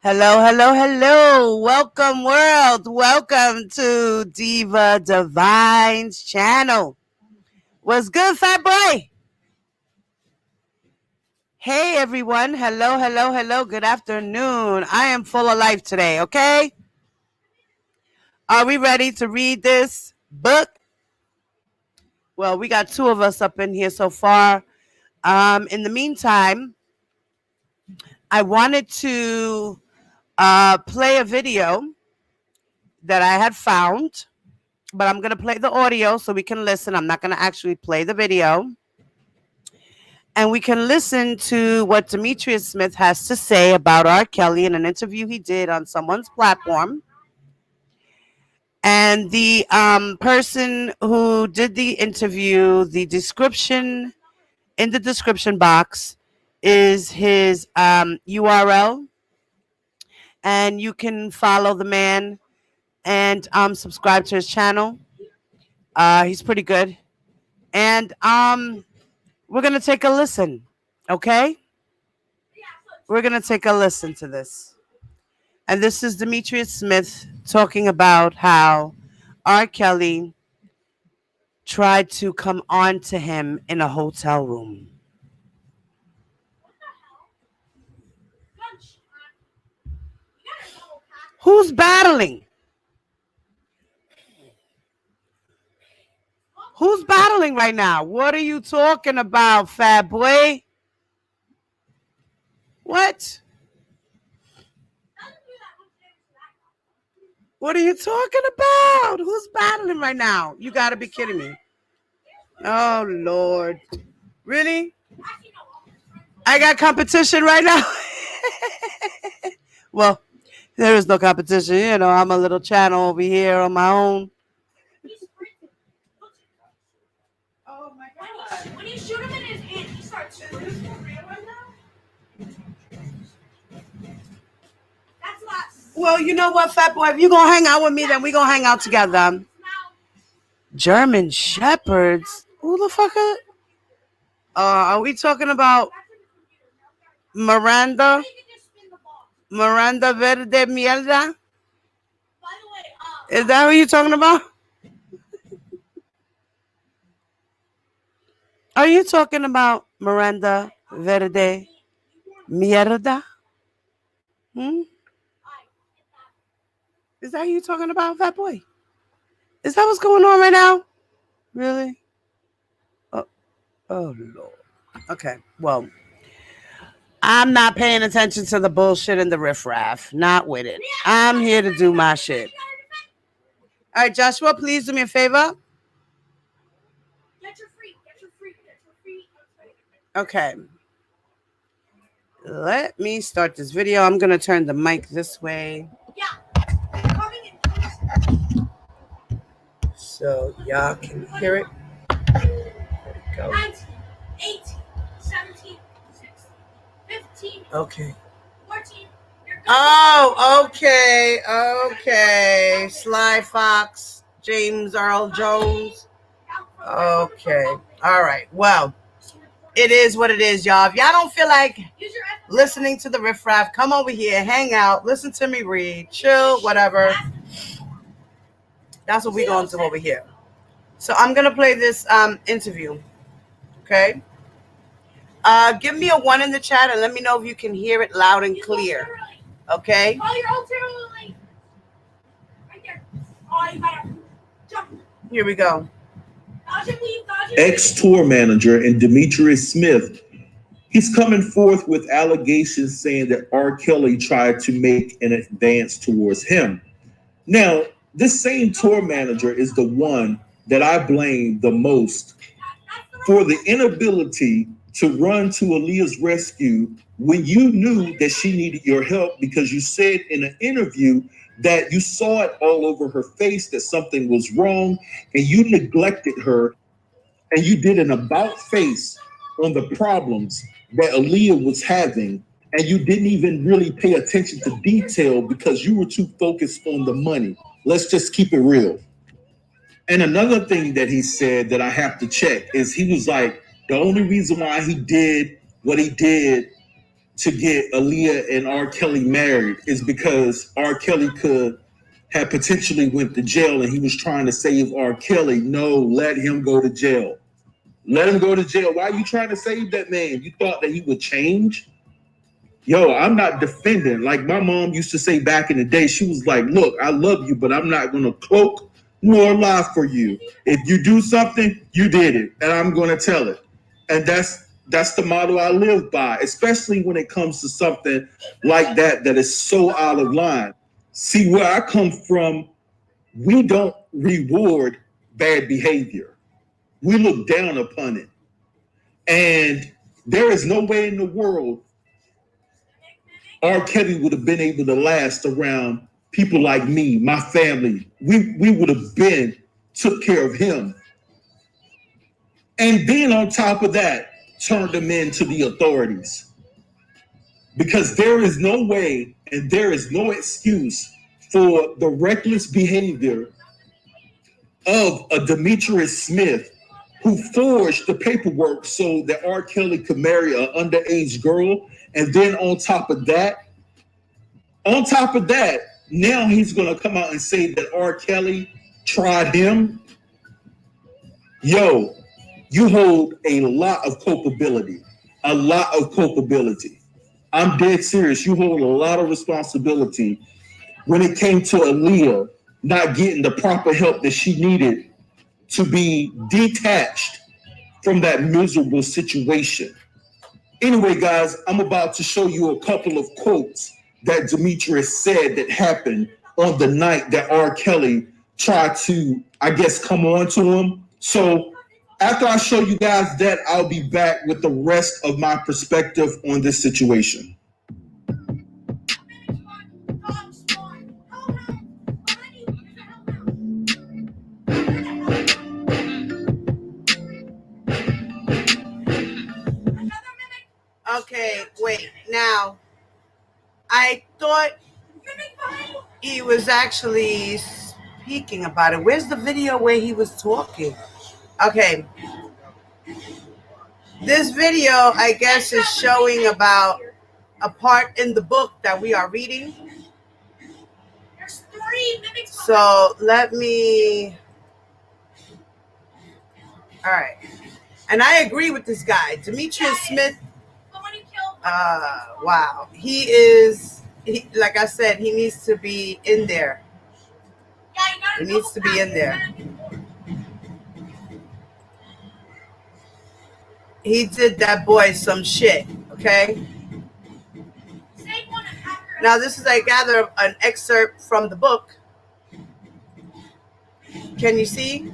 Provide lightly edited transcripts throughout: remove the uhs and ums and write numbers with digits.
Hello, hello, hello. Welcome, world. Welcome to Diva Divine's channel. What's good, fat boy? Hey, everyone. Hello, hello, hello. Good afternoon. I am full of life today, okay? Are we ready to read this book? Well, we got two of us up in here so far. In the meantime, I wanted to play a video that I had found, but I'm going to play the audio so we can listen. I'm not going to actually play the video. And we can listen to what Demetrius Smith has to say about R. Kelly in an interview he did on someone's platform. And the person who did the interview, the description in the description box is his URL. And you can follow the man and subscribe to his channel. He's pretty good. And we're going to take a listen, okay? We're going to take a listen to this. And this is Demetrius Smith talking about how R. Kelly tried to come on to him in a hotel room. Who's battling? Who's battling right now? What are you talking about, fat boy? What? What are you talking about? Who's battling right now? You got to be kidding me. Oh, Lord. Really? I got competition right now? Well, there is no competition. You know, I'm a little channel over here on my own. Oh, my God. When you shoot him in his hand, he starts shooting. Is this for real right now? That's last. Well, you know what, fat boy? If you're going to hang out with me, then we're going to hang out together. German Shepherds? Who the fuck are we talking about? Miranda Verde Mierda? Is that who you're talking about? Are you talking about Miranda Verde Mierda? Is that who you're talking about, fat boy? Is that what's going on right now? Really? Oh, Lord. Okay, well, I'm not paying attention to the bullshit and the riffraff. Not with it. I'm here to do my shit. All right, Joshua, please do me a favor. Get your free. Okay. Let me start this video. I'm going to turn the mic this way. Yeah. So y'all can hear it. There we go. 19, 18, 17, 16, 15. Okay. 14. Oh, okay. Sly Fox, James Earl Jones. Okay. All right. Well, it is what it is, y'all. If y'all don't feel like listening to the riffraff, come over here, hang out, listen to me read, chill, whatever. That's what we're going to do over here. So I'm going to play this interview. Okay? Give me a 1 in the chat and let me know if you can hear it loud and clear. Okay? Oh, you're all terribly late. Right there. Oh, you gotta jump. Here we go. Ex-tour manager and Demetrius Smith, he's coming forth with allegations saying that R. Kelly tried to make an advance towards him. Now, this same tour manager is the one that I blame the most for the inability to run to Aaliyah's rescue when you knew that she needed your help, because you said in an interview that you saw it all over her face that something was wrong, and you neglected her, and you did an about face on the problems that Aaliyah was having, and you didn't even really pay attention to detail because you were too focused on the money. Let's just keep it real. And another thing that he said that I have to check is he was like, the only reason why he did what he did to get Aaliyah and R. Kelly married is because R. Kelly could have potentially went to jail and he was trying to save R. Kelly. No, let him go to jail. Let him go to jail. Why are you trying to save that man? You thought that he would change? Yo, I'm not defending. Like my mom used to say back in the day, she was like, look, I love you, but I'm not going to cloak nor lie for you. If you do something, you did it, and I'm going to tell it. And that's the motto I live by, especially when it comes to something like that is so out of line. See, where I come from, we don't reward bad behavior. We look down upon it. And there is no way in the world R. Kelly would have been able to last around people like me, my family. We would have took care of him. And then on top of that, turned him into the authorities. Because there is no way and there is no excuse for the reckless behavior of a Demetrius Smith who forged the paperwork so that R. Kelly could marry an underage girl. And then on top of that, now he's going to come out and say that R. Kelly tried him. Yo, you hold a lot of culpability. I'm dead serious. You hold a lot of responsibility when it came to Aaliyah not getting the proper help that she needed to be detached from that miserable situation. Anyway, guys, I'm about to show you a couple of quotes that Demetrius said that happened on the night that R. Kelly tried to, I guess, come on to him. So after I show you guys that, I'll be back with the rest of my perspective on this situation. Okay, wait. Now, I thought he was actually speaking about it. Where's the video where he was talking? Okay. This video, I guess, is showing about a part in the book that we are reading. So let me... All right. And I agree with this guy. Demetrius Smith, wow. Like I said, he needs to be in there. He needs to be in there. He did that boy some shit, okay? Now, this is, I gather, an excerpt from the book. Can you see?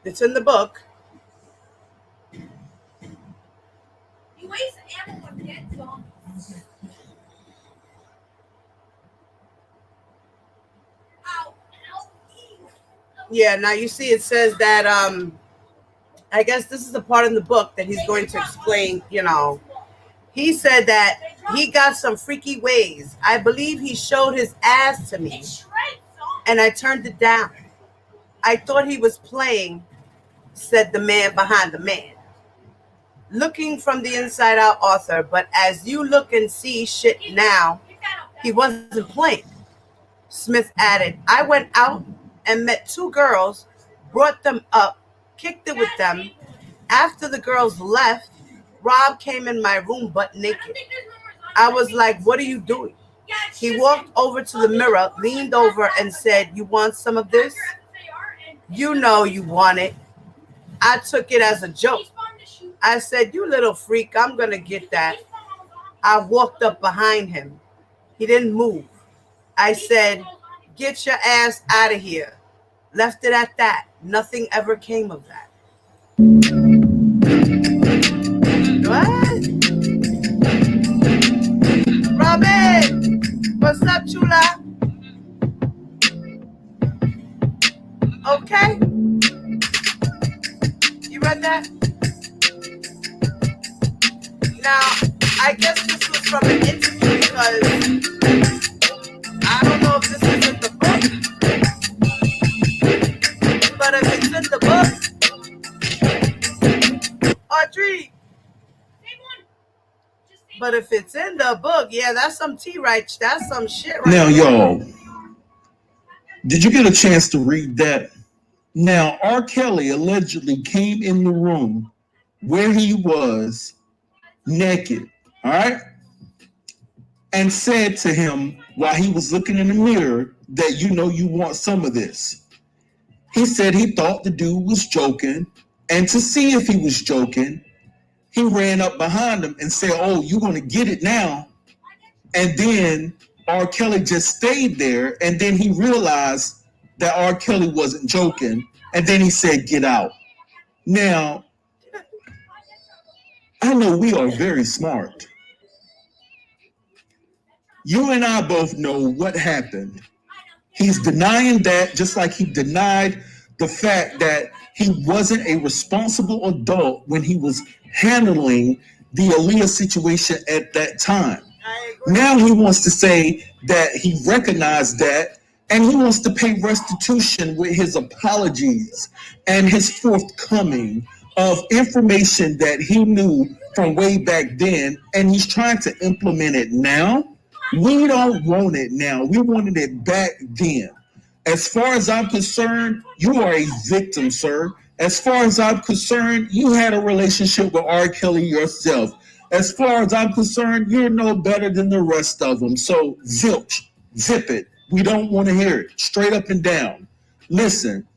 It's in the book. You waste ammo on dead zombies. Yeah, now you see it says that I guess this is the part in the book that he's going to explain, you know. He said that he got some freaky ways. I believe he showed his ass to me, and I turned it down. I thought he was playing, said the man behind the man. Looking from the inside out, Arthur, but as you look and see shit now, he wasn't playing. Smith added, I went out and met two girls, brought them up, kicked it with them. After the girls left, Rob came in my room butt naked. I was like, what are you doing? He walked over to the mirror, leaned over and said, you want some of this? You know you want it. I took it as a joke. I said, you little freak, I'm going to get that. I walked up behind him. He didn't move. I said, get your ass out of here. Left it at that. Nothing ever came of that. What? Robin! What's up, chula? Okay. You read that? Now, I guess this was from an interview because I don't know if this is in the book, but if it's in the book, Audrey, But if it's in the book, yeah, that's some tea right. That's some shit right Now, there. y'all, did you get a chance to read that? Now, R. Kelly allegedly came in the room where he was naked, all right, and said to him while he was looking in the mirror that, you know, you want some of this. He said he thought the dude was joking, and to see if he was joking, he ran up behind him and said, "Oh, you're going to get it now." And then R. Kelly just stayed there, and then he realized that R. Kelly wasn't joking, and then he said, "Get out." Now, I know we are very smart. You and I both know what happened. He's denying that, just like he denied the fact that he wasn't a responsible adult when he was handling the Aaliyah situation at that time. Now he wants to say that he recognized that, and he wants to pay restitution with his apologies and his forthcoming of information that he knew from way back then, and he's trying to implement it now. We don't want it now. We wanted it back then. As far as I'm concerned, you are a victim, sir. As far as I'm concerned, you had a relationship with R. Kelly yourself. As far as I'm concerned, you're no better than the rest of them. So zilch, zip it. We don't want to hear it. Straight up and down. Listen,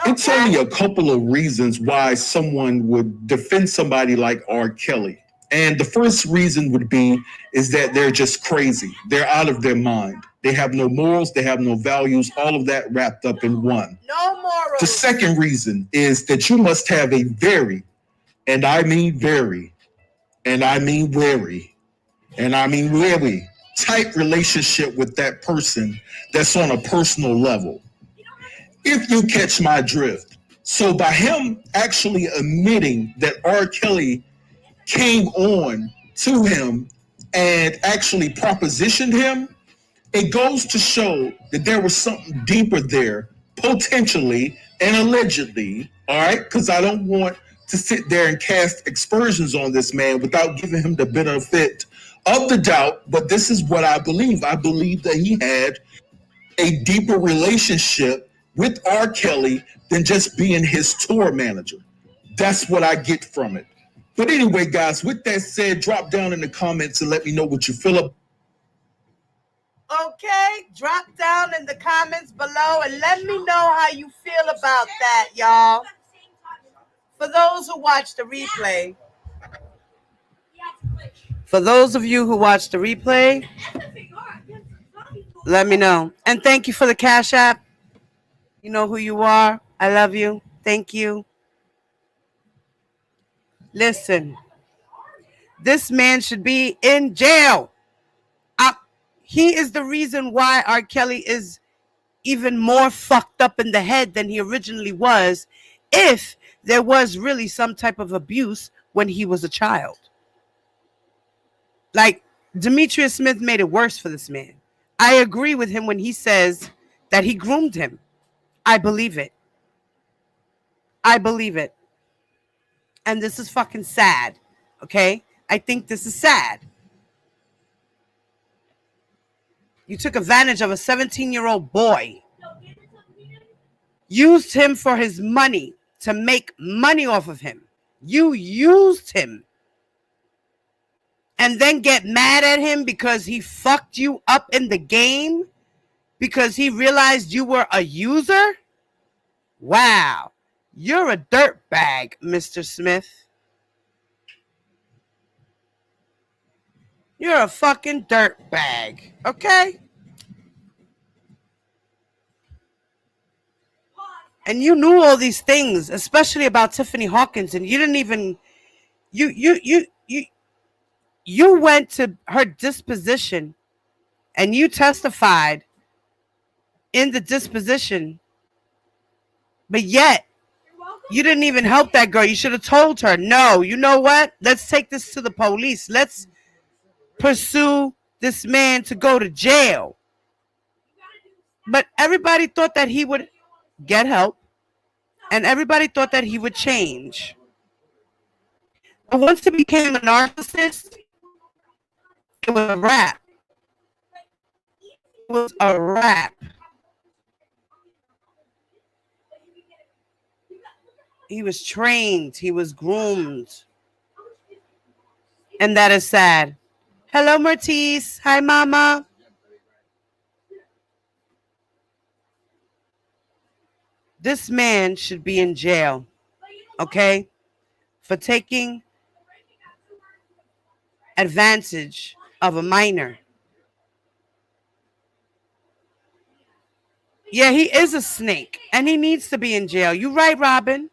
it's only a couple of reasons why someone would defend somebody like R. Kelly. And the first reason would be is that they're just crazy. They're out of their mind. They have no morals. They have no values. All of that wrapped up in one. No morals. The second reason is that you must have a very, and I mean very, and I mean very, and I mean very tight relationship with that person that's on a personal level. If you catch my drift. So by him actually admitting that R. Kelly came on to him and actually propositioned him, it goes to show that there was something deeper there, potentially and allegedly, all right? Because I don't want to sit there and cast aspersions on this man without giving him the benefit of the doubt, but this is what I believe. I believe that he had a deeper relationship with R. Kelly than just being his tour manager. That's what I get from it. But anyway, guys, with that said, drop down in the comments and let me know what you feel about. Okay, drop down in the comments below and let me know how you feel about that, y'all. For those who watch the replay, let me know. And thank you for the Cash App. You know who you are. I love you. Thank you. Listen, this man should be in jail. He is the reason why R. Kelly is even more fucked up in the head than he originally was, if there was really some type of abuse when he was a child. Like, Demetrius Smith made it worse for this man. I agree with him when he says that he groomed him. I believe it. I believe it. And this is fucking sad. Okay? I think this is sad. You took advantage of a 17-year-old boy. Used him for his money, to make money off of him. You used him. And then get mad at him because he fucked you up in the game? Because he realized you were a user? Wow. You're a dirtbag, Mr. Smith. You're a fucking dirtbag. Okay? And you knew all these things, especially about Tiffany Hawkins, and you didn't even you went to her disposition and you testified in the disposition, but yet you didn't even help that girl. You should have told her, no, you know what? Let's take this to the police. Let's pursue this man to go to jail. But everybody thought that he would get help, and everybody thought that he would change. But once he became a narcissist, It was a wrap. It was a wrap. He was trained. He was groomed. And that is sad. Hello, Mertice. Hi, Mama. This man should be in jail, okay, for taking advantage of a minor. Yeah, he is a snake, and he needs to be in jail. You right, Robin.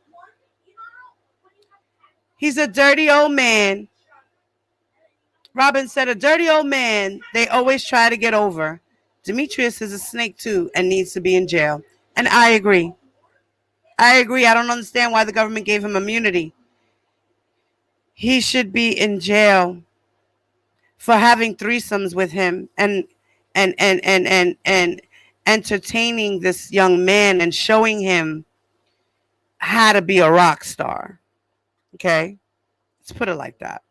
He's a dirty old man. Robin said, a dirty old man they always try to get over. Demetrius is a snake, too, and needs to be in jail. And I agree. I agree. I don't understand why the government gave him immunity. He should be in jail for having threesomes with him and entertaining this young man and showing him how to be a rock star. Okay? Let's put it like that.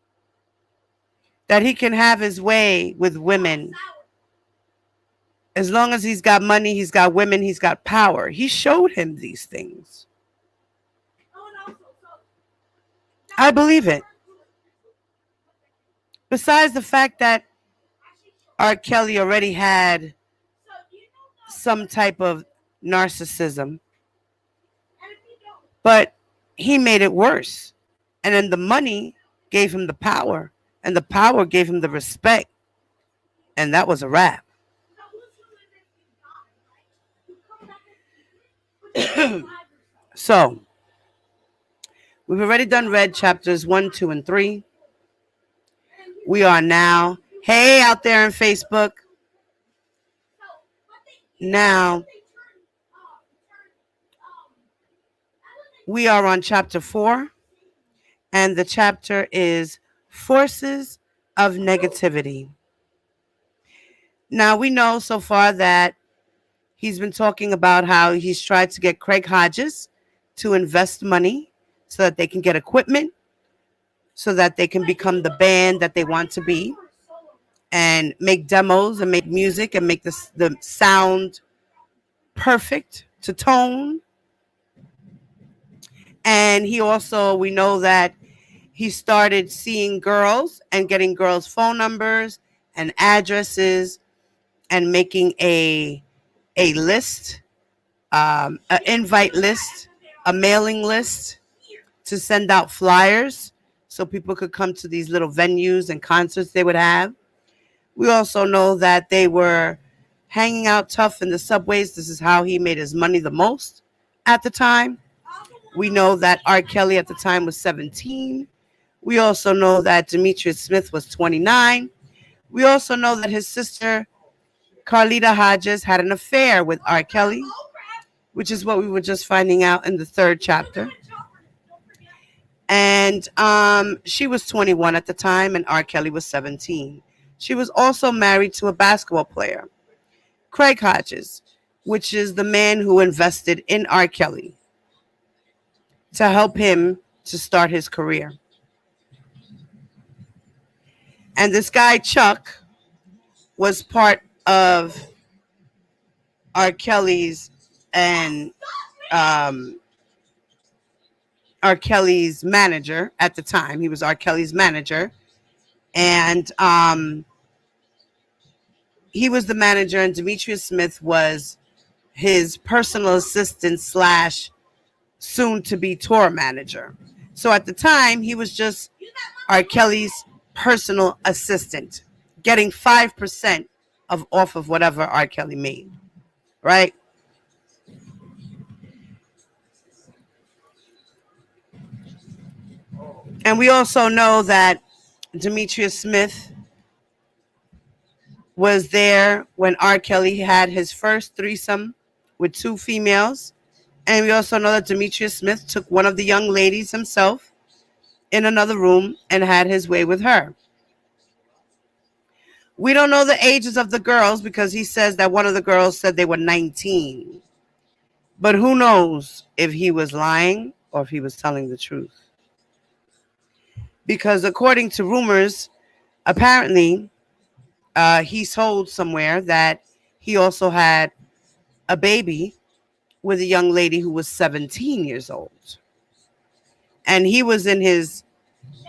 That he can have his way with women. As long as he's got money, he's got women, he's got power. He showed him these things. I believe it. Besides the fact that R. Kelly already had some type of narcissism, but he made it worse. And then the money gave him the power, and the power gave him the respect, and that was a wrap. So, we've already read chapters 1, 2, and 3. We are now, hey, out there on Facebook. Now, we are on chapter 4, and the chapter is Forces of Negativity. Now, we know so far that he's been talking about how he's tried to get Craig Hodges to invest money so that they can get equipment, so that they can become the band that they want to be, and make demos and make music and make the sound perfect to tone. And he also, we know that he started seeing girls and getting girls' phone numbers and addresses and making a list, an invite list, a mailing list to send out flyers so people could come to these little venues and concerts they would have. We also know that they were hanging out tough in the subways. This is how he made his money the most at the time. We know that R. Kelly at the time was 17. We also know that Demetrius Smith was 29. We also know that his sister, Carlita Hodges, had an affair with R. Kelly, which is what we were just finding out in the 3rd chapter. And she was 21 at the time, and R. Kelly was 17. She was also married to a basketball player, Craig Hodges, which is the man who invested in R. Kelly to help him to start his career. And this guy, Chuck, was part of R. Kelly's and R. Kelly's manager at the time. He was R. Kelly's manager. And he was the manager, and Demetrius Smith was his personal assistant slash soon-to-be tour manager. So at the time, he was just R. Kelly's personal assistant, getting 5% off of whatever R. Kelly made, right? And we also know that Demetrius Smith was there when R. Kelly had his first threesome with 2 females. And we also know that Demetrius Smith took one of the young ladies himself in another room and had his way with her. We don't know the ages of the girls because he says that one of the girls said they were 19. But who knows if he was lying or if he was telling the truth. Because according to rumors, apparently He told somewhere that he also had a baby with a young lady who was 17 years old. And he was in his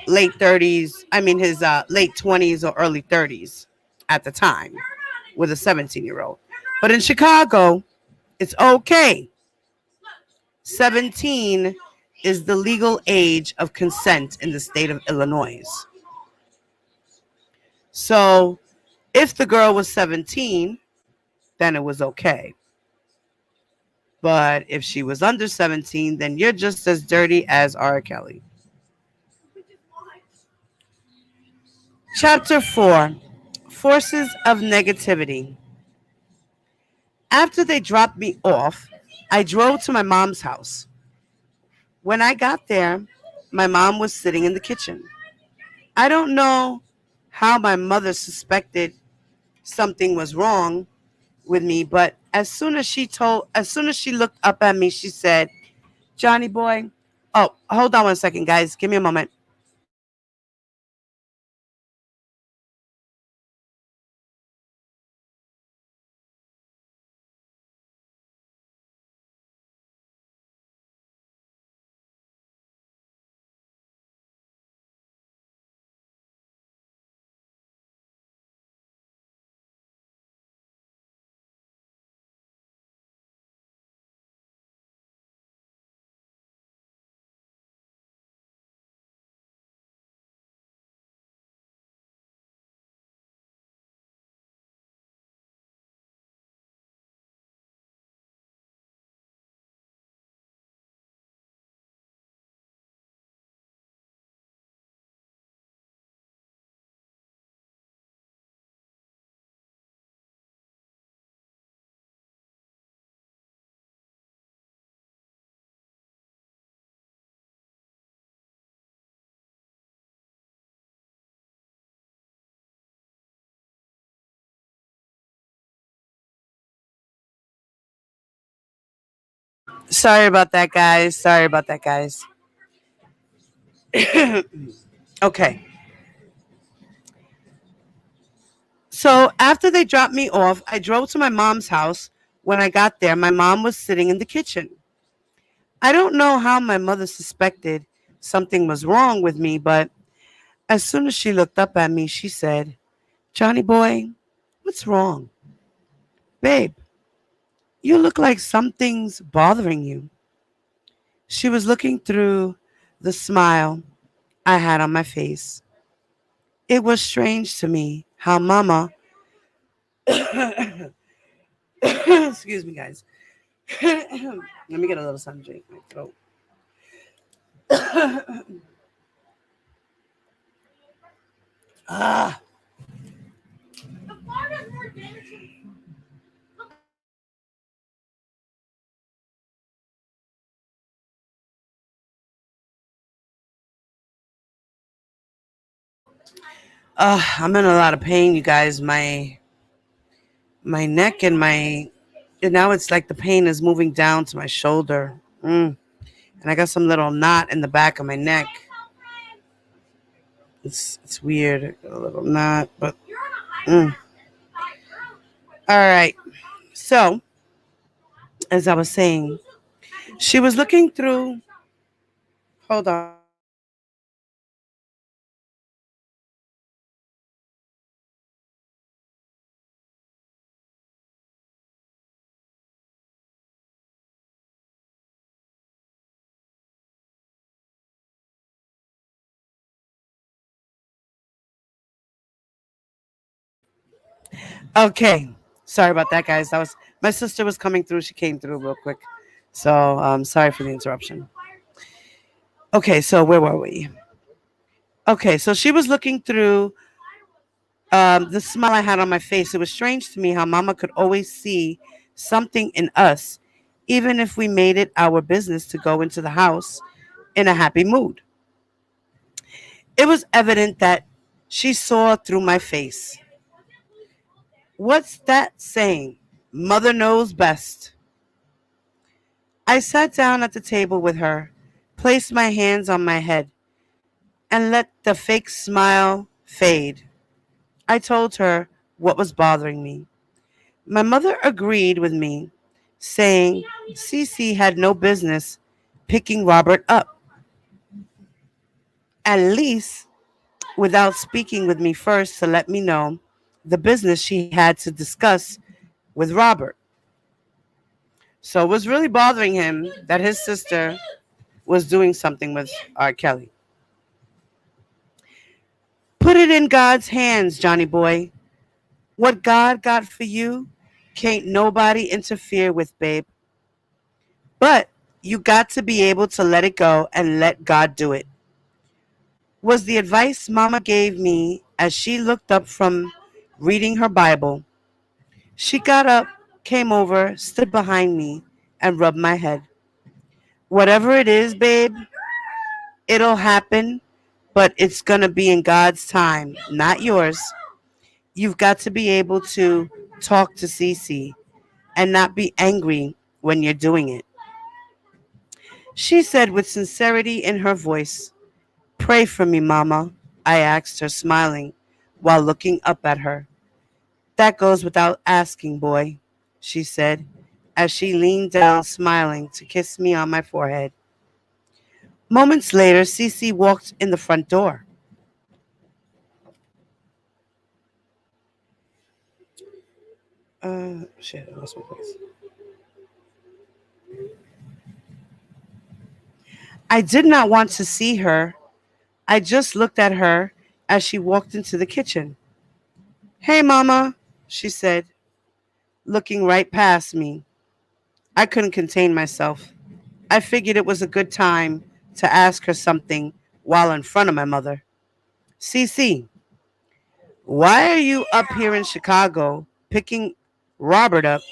late 30s, I mean, his late 20s or early 30s at the time with a 17-year-old. But in Chicago, it's okay. 17 is the legal age of consent in the state of Illinois. So if the girl was 17, then it was okay. But if she was under 17, then you're just as dirty as R. Kelly. Chapter 4, Forces of Negativity. After they dropped me off, I drove to my mom's house. When I got there, my mom was sitting in the kitchen. I don't know how my mother suspected something was wrong with me, but as soon as she looked up at me, she said, "Johnny boy." Oh, hold on one second, guys. Give me a moment. Sorry about that, guys. Sorry about that, guys. Okay. So after they dropped me off, I drove to my mom's house. When I got there, my mom was sitting in the kitchen. I don't know how my mother suspected something was wrong with me, but as soon as she looked up at me, she said, "Johnny boy, what's wrong? Babe, you look like something's bothering you." She was looking through the smile I had on my face. It was strange to me how Mama, excuse me, guys. Let me get a little something to drink my throat. Ah, I'm in a lot of pain, you guys. My neck and now it's like the pain is moving down to my shoulder. And I got some little knot in the back of my neck. It's weird, a little knot, but mm. All right. So as I was saying, she was looking through. Hold on. Okay. Sorry about that, guys. That was my sister was coming through. She came through real quick. So sorry for the interruption. Okay, so where were we? Okay, so she was looking through the smile I had on my face. It was strange to me how Mama could always see something in us, even if we made it our business to go into the house in a happy mood. It was evident that she saw through my face. What's that saying? Mother knows best. I sat down at the table with her, placed my hands on my head, and let the fake smile fade. I told her what was bothering me. My mother agreed with me, saying Cece had no business picking Robert up, at least without speaking with me first to let me know the business she had to discuss with Robert. So it was really bothering him that his sister was doing something with R. Kelly. Put it in God's hands, Johnny boy. What God got for you can't nobody interfere with, babe. But you got to be able to let it go and let God do it, was the advice Mama gave me as she looked up from reading her Bible. She got up, came over, stood behind me, and rubbed my head. Whatever it is, babe, it'll happen, but it's going to be in God's time, not yours. You've got to be able to talk to Cece and not be angry when you're doing it. She said with sincerity in her voice, Pray for me, Mama, I asked her, smiling while looking up at her. That goes without asking, boy, she said, as she leaned down, smiling, to kiss me on my forehead. Moments later, Cece walked in the front door. Shit, I lost my place. I did not want to see her. I just looked at her as she walked into the kitchen. Hey, Mama, she said, looking right past me. I couldn't contain myself. I figured it was a good time to ask her something while in front of my mother. Cece, why are you up here in Chicago picking Robert up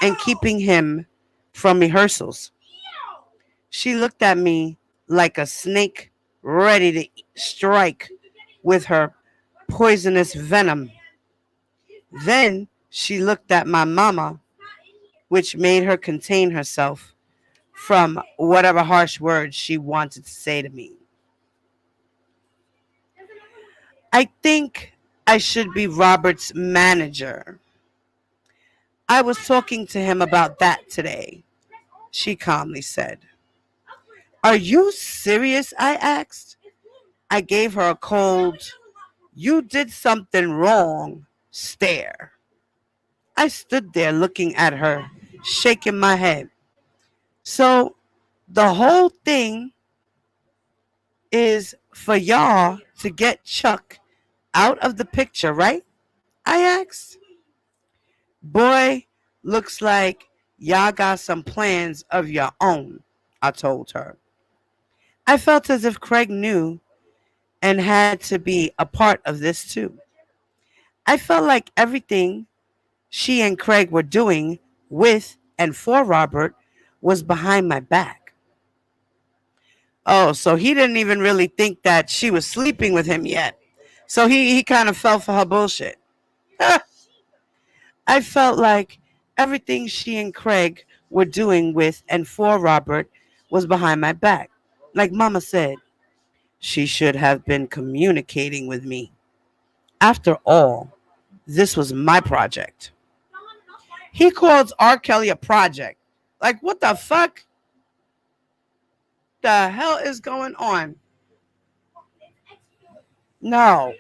and keeping him from rehearsals? She looked at me like a snake ready to strike with her poisonous venom. Then she looked at my mama, which made her contain herself from whatever harsh words she wanted to say to me. I think I should be Robert's manager. I was talking to him about that today, she calmly said. Are you serious? I asked. I gave her a cold, you did something wrong stare. I stood there looking at her, shaking my head. So the whole thing is for y'all to get Chuck out of the picture, right? I asked. Boy, looks like y'all got some plans of your own, I told her. I felt as if Craig knew and had to be a part of this too. I felt like everything she and Craig were doing with and for Robert was behind my back. Oh, so he didn't even really think that she was sleeping with him yet. So he kind of fell for her bullshit. I felt like everything she and Craig were doing with and for Robert was behind my back. Like Mama said, she should have been communicating with me. After all, this was my project. He calls R. Kelly a project. Like, what the fuck? The hell is going on? No.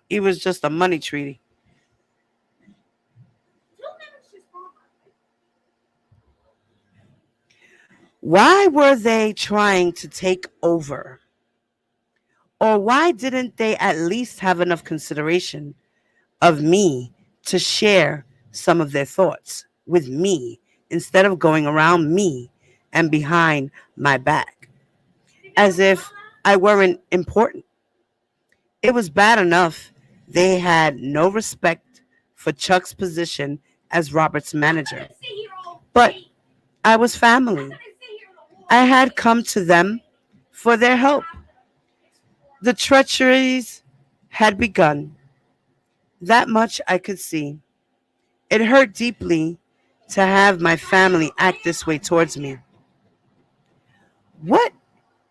He was just a money treaty. Why were they trying to take over? Or why didn't they at least have enough consideration of me to share some of their thoughts with me instead of going around me and behind my back as if I weren't important? It was bad enough they had no respect for Chuck's position as Robert's manager. But I was family. I had come to them for their help. The treacheries had begun. That much I could see. It hurt deeply to have my family act this way towards me. What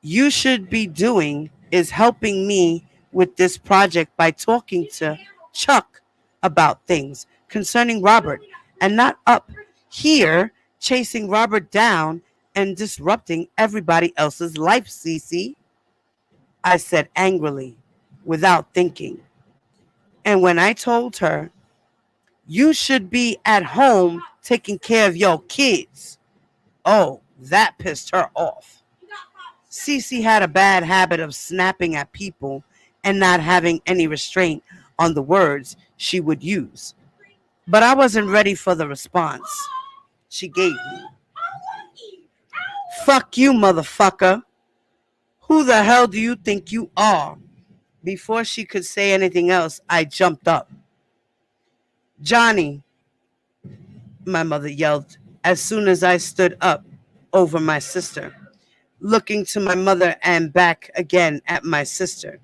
you should be doing is helping me with this project by talking to Chuck about things concerning Robert and not up here chasing Robert down and disrupting everybody else's life, Cece, I said angrily, without thinking. And when I told her, you should be at home taking care of your kids, oh, that pissed her off. Cece had a bad habit of snapping at people and not having any restraint on the words she would use. But I wasn't ready for the response she gave me. Fuck you, motherfucker. Who the hell do you think you are? Before she could say anything else, I jumped up. Johnny, my mother yelled as soon as I stood up over my sister, looking to my mother and back again at my sister.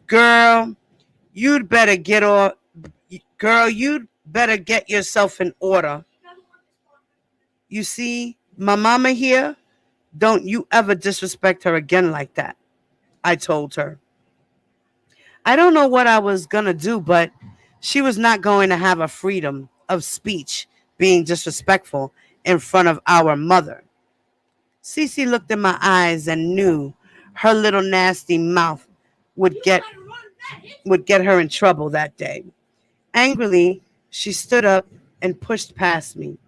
Girl, you'd better get off. Girl, you'd better get yourself in order. You see, my mama here, don't you ever disrespect her again like that, I told her. I don't know what I was going to do, but she was not going to have a freedom of speech being disrespectful in front of our mother. Cece looked in my eyes and knew her little nasty mouth would get her in trouble that day. Angrily, she stood up and pushed past me,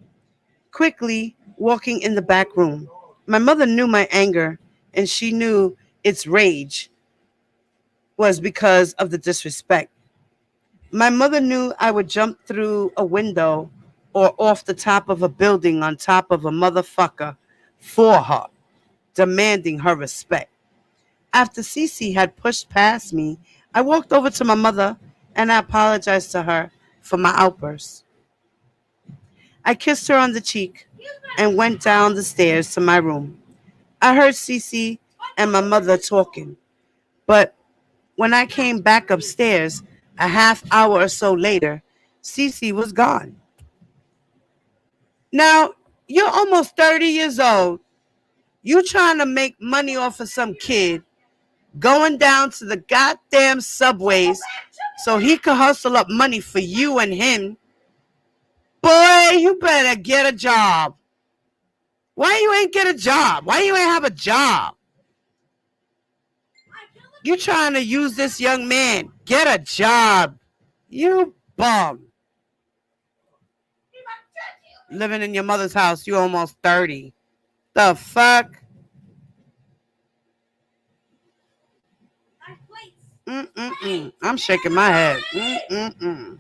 quickly walking in the back room. My mother knew my anger, and she knew its rage was because of the disrespect. My mother knew I would jump through a window or off the top of a building on top of a motherfucker for her, demanding her respect. After Cece had pushed past me, I walked over to my mother and I apologized to her for my outburst. I kissed her on the cheek and went down the stairs to my room. I heard Cece and my mother talking, but when I came back upstairs a half hour or so later, Cece was gone. Now, you're almost 30 years old. You trying to make money off of some kid going down to the goddamn subways so he could hustle up money for you and him. Boy, you better get a job. Why you ain't get a job? Why you ain't have a job? You trying to use this young man. Get a job. You bum. Living in your mother's house, you almost 30. The fuck? Mm-mm-mm. I'm shaking my head. Mm-mm-mm.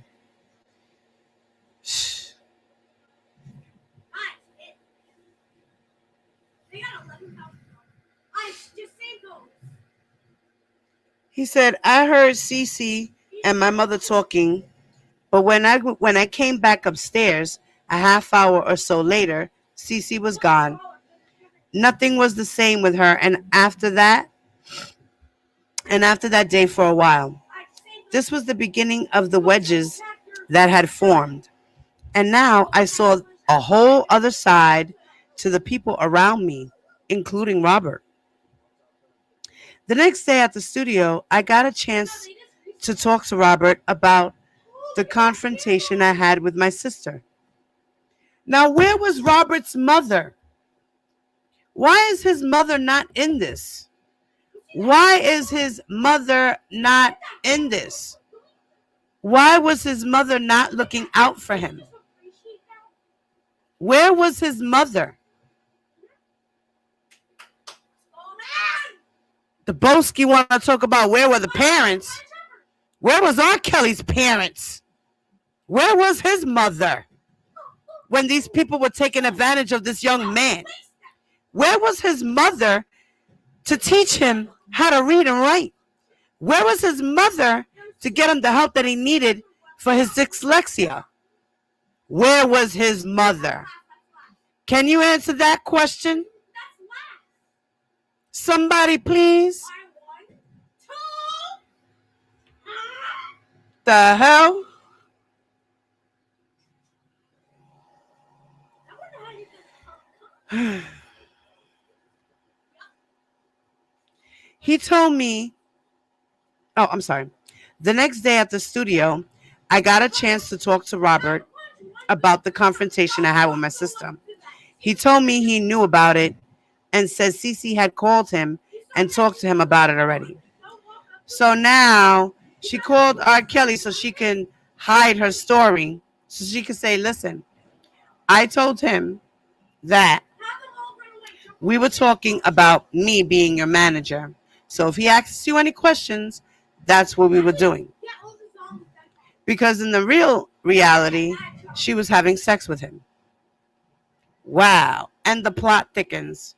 He said, I heard Cece and my mother talking, but when I came back upstairs a half hour or so later, Cece was gone. Nothing was the same with her, and after that day for a while. This was the beginning of the wedges that had formed. And now I saw a whole other side to the people around me, including Robert. The next day at the studio, I got a chance to talk to Robert about the confrontation I had with my sister. Now, where was Robert's mother? Why is his mother not in this? Why is his mother not in this? Why was his mother not looking out for him? Where was his mother? The Boski want to talk about where were the parents? Where was R. Kelly's parents? Where was his mother when these people were taking advantage of this young man? Where was his mother to teach him how to read and write? Where was his mother to get him the help that he needed for his dyslexia? Where was his mother? Can you answer that question? Somebody, please. The hell? He told me Oh, I'm sorry. The next day at the studio, I got a chance to talk to Robert about the confrontation I had with my sister. He told me he knew about it and said Cece had called him and talked to him about it already. So now she called R. Kelly so she can hide her story, so she can say, listen, I told him that we were talking about me being your manager. So if he asks you any questions, that's what we were doing. Because in the real reality, she was having sex with him. Wow. And the plot thickens.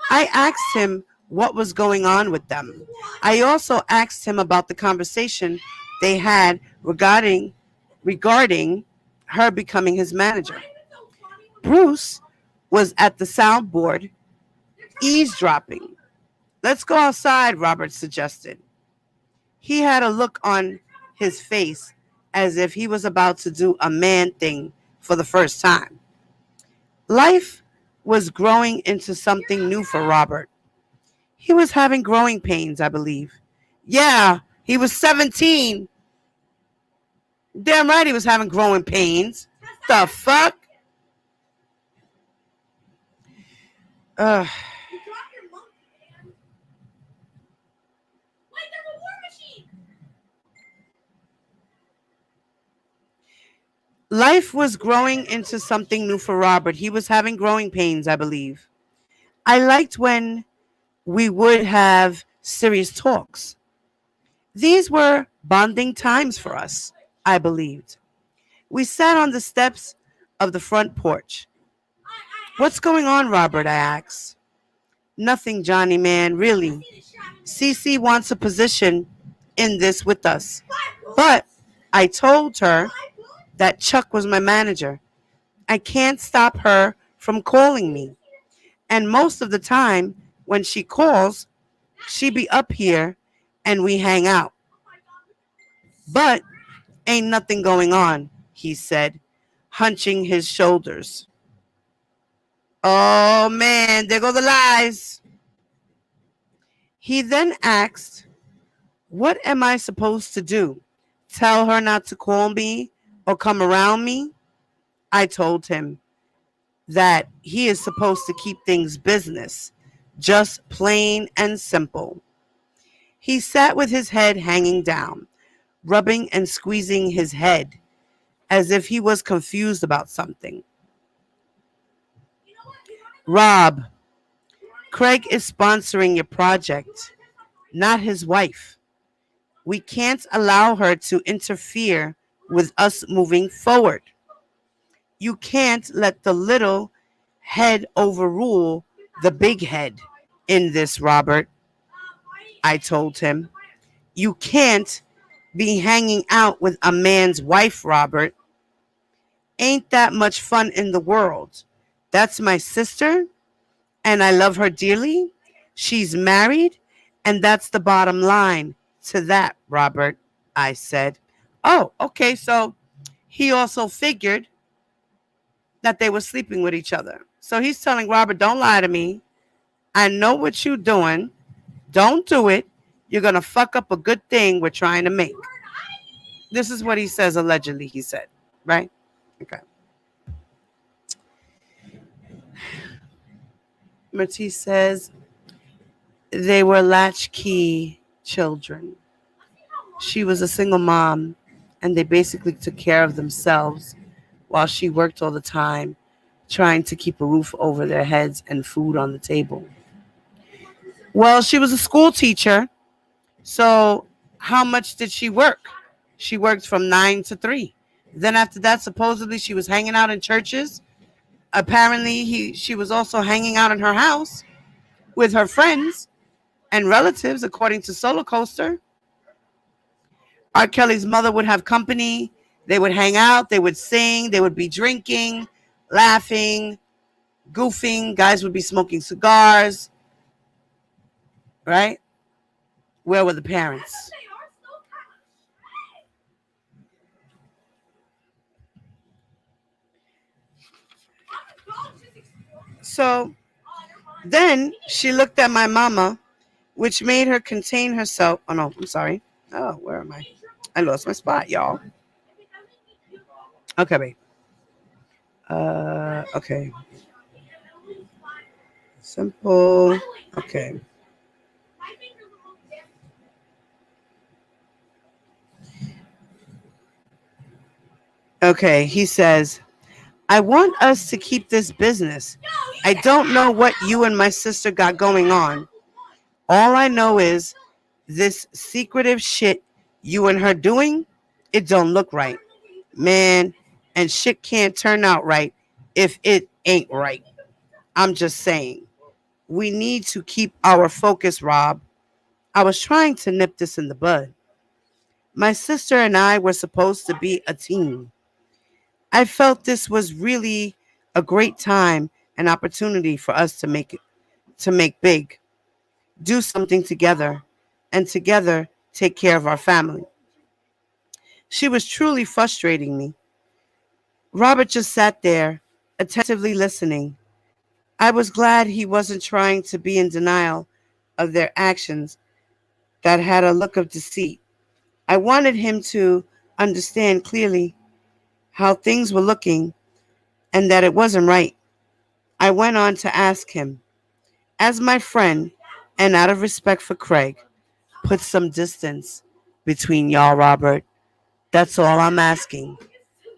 I asked him what was going on with them. I also asked him about the conversation they had regarding her becoming his manager. Bruce was at the soundboard eavesdropping. Let's go outside, Robert suggested. He had a look on his face as if he was about to do a man thing for the first time. Life was growing into something new for Robert. He was having growing pains, I believe. Yeah, he was 17. Damn right he was having growing pains. The fuck? Ugh. Life was growing into something new for Robert. He was having growing pains, I believe. I liked when we would have serious talks. These were bonding times for us, I believed. We sat on the steps of the front porch. What's going on, Robert? I asked. Nothing, Johnny man, really. Cece wants a position in this with us. But I told her that Chuck was my manager. I can't stop her from calling me. And most of the time, when she calls, she be up here and we hang out. But ain't nothing going on, he said, hunching his shoulders. Oh man, there go the lies. He then asked, what am I supposed to do? Tell her not to call me or come around me? I told him that he is supposed to keep things business, just plain and simple. He sat with his head hanging down, rubbing and squeezing his head as if he was confused about something. Rob, Craig is sponsoring your project, not his wife. We can't allow her to interfere with us moving forward. You can't let the little head overrule the big head in this, Robert, I told him. You can't be hanging out with a man's wife, Robert. Ain't that much fun in the world. That's my sister, and I love her dearly. She's married, and that's the bottom line to that, Robert, I said. Oh, okay, so he also figured that they were sleeping with each other. So he's telling Robert, don't lie to me. I know what you're doing. Don't do it. You're going to fuck up a good thing we're trying to make. This is what he says, allegedly, he said, right? Okay. Matisse says they were latchkey children. She was a single mom, and they basically took care of themselves while she worked all the time, trying to keep a roof over their heads and food on the table. Well, she was a school teacher, so how much did she work? She worked from 9 to 3. Then after that, supposedly she was hanging out in churches. Apparently, she was also hanging out in her house with her friends and relatives, according to Solar Coaster. R. Kelly's mother would have company. They would hang out. They would sing. They would be drinking, laughing, goofing. Guys would be smoking cigars. Right? Where were the parents? So Then she looked at my mama, which made her contain herself. Oh no, I'm sorry. Oh, where am I? I lost my spot, y'all. Okay, wait. Okay. Simple. Okay. Okay, he says, I want us to keep this business. I don't know what you and my sister got going on. All I know is this secretive shit you and her doing, it don't look right. Man, and shit can't turn out right if it ain't right. I'm just saying. We need to keep our focus, Rob. I was trying to nip this in the bud. My sister and I were supposed to be a team. I felt this was really a great time and opportunity for us to make big, do something together, and together take care of our family. She was truly frustrating me. Robert just sat there, attentively listening. I was glad he wasn't trying to be in denial of their actions that had a look of deceit. I wanted him to understand clearly how things were looking and that it wasn't right. I went on to ask him, as my friend and out of respect for Craig, put some distance between y'all, Robert. That's all I'm asking.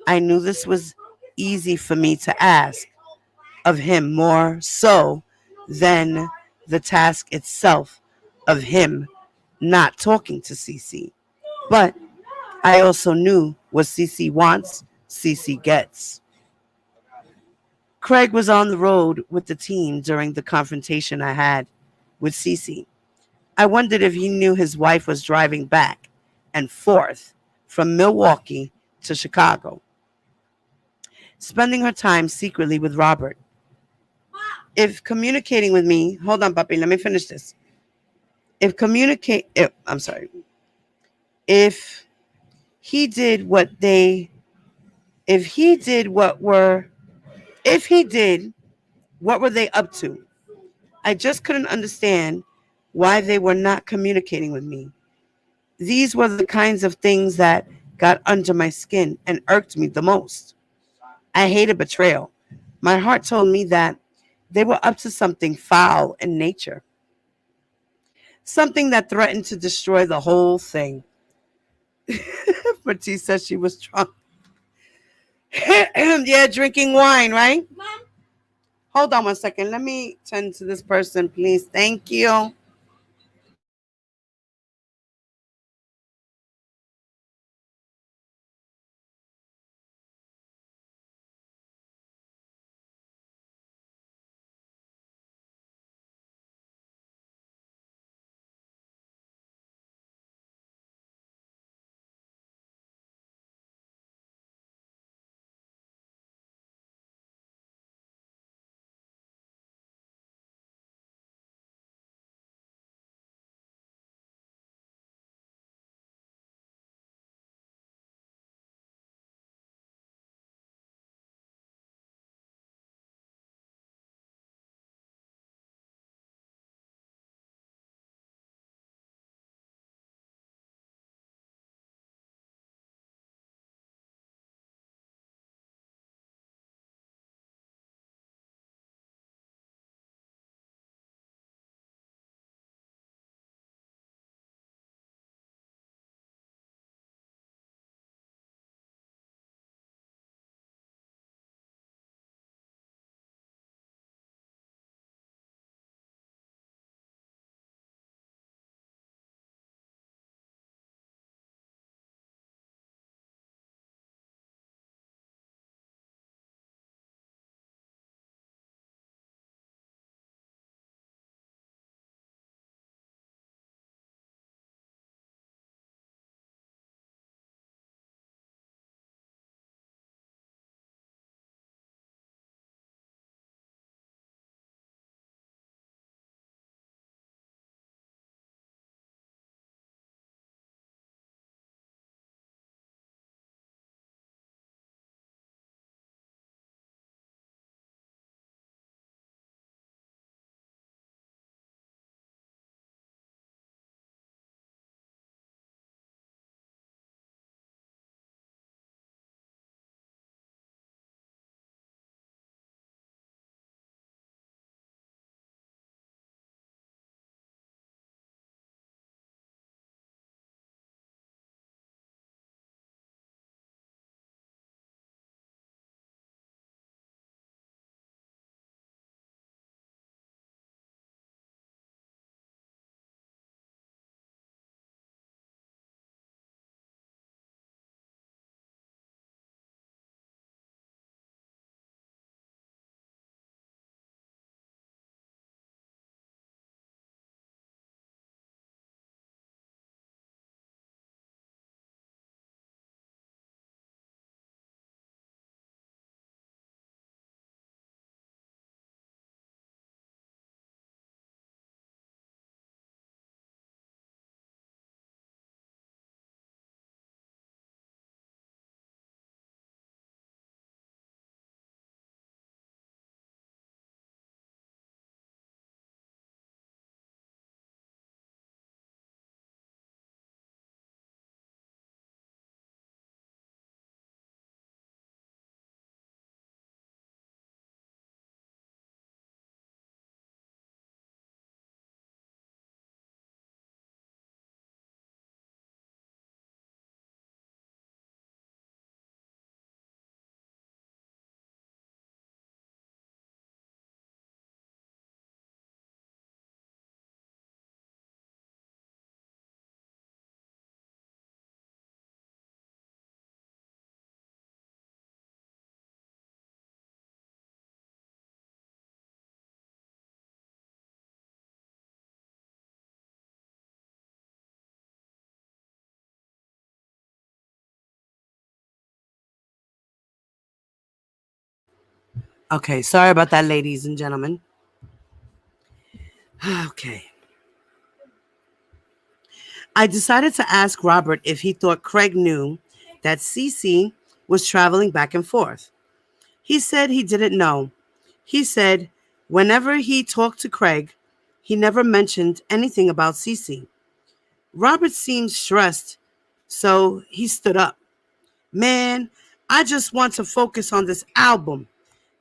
I knew this was easy for me to ask of him more so than the task itself of him not talking to Cece. But I also knew what Cece wants, Cece gets. Craig was on the road with the team during the confrontation I had with Cece. I wondered if he knew his wife was driving back and forth from Milwaukee to Chicago, spending her time secretly with Robert. If communicating with me, hold on, puppy, let me finish this. I'm sorry, if he did what they, if he did what were, if he did, what were they up to? I just couldn't understand why they were not communicating with me. These were the kinds of things that got under my skin and irked me the most. I hated betrayal. My heart told me that they were up to something foul in nature, something that threatened to destroy the whole thing. Bertie said she was drunk. Yeah, drinking wine, right? Hold on one second. Let me tend to this person, please. Thank you. Okay, sorry about that, ladies and gentlemen. Okay. I decided to ask Robert if he thought Craig knew that Cece was traveling back and forth. He said he didn't know. He said whenever he talked to Craig, he never mentioned anything about Cece. Robert seemed stressed, so he stood up. Man, I just want to focus on this album.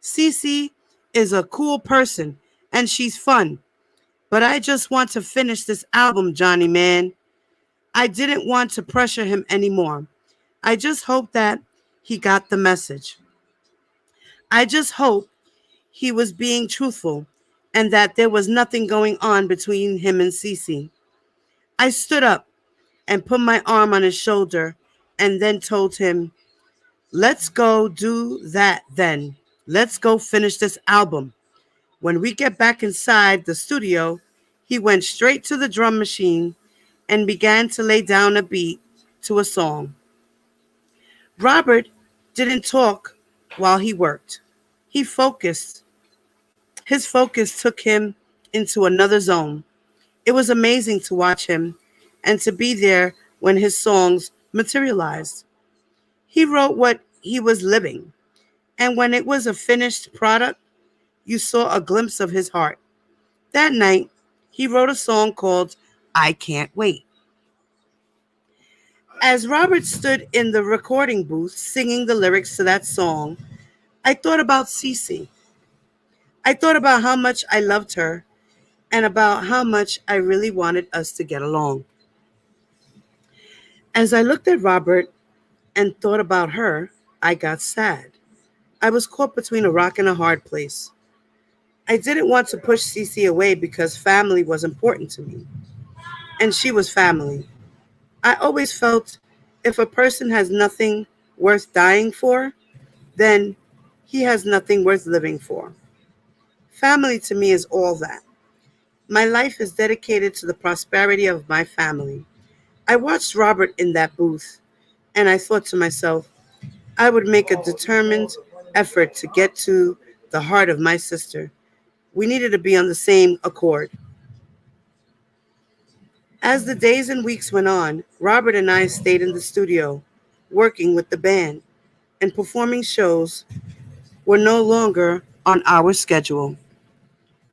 Cece is a cool person and she's fun, but I just want to finish this album, Johnny man. I didn't want to pressure him anymore. I just hope that he got the message. I just hope he was being truthful and that there was nothing going on between him and Cece. I stood up and put my arm on his shoulder and then told him, let's go do that then. Let's go finish this album. When we get back inside the studio, he went straight to the drum machine and began to lay down a beat to a song. Robert didn't talk while he worked. He focused. His focus took him into another zone. It was amazing to watch him and to be there when his songs materialized. He wrote what he was living, and when it was a finished product, you saw a glimpse of his heart. That night, he wrote a song called I Can't Wait. As Robert stood in the recording booth singing the lyrics to that song, I thought about Cece. I thought about how much I loved her and about how much I really wanted us to get along. As I looked at Robert and thought about her, I got sad. I was caught between a rock and a hard place. I didn't want to push Cece away because family was important to me, and she was family. I always felt if a person has nothing worth dying for, then he has nothing worth living for. Family to me is all that. My life is dedicated to the prosperity of my family. I watched Robert in that booth, and I thought to myself, I would make a determined effort to get to the heart of my sister. We needed to be on the same accord. As the days and weeks went on, Robert and I stayed in the studio, working with the band, and performing shows were no longer on our schedule.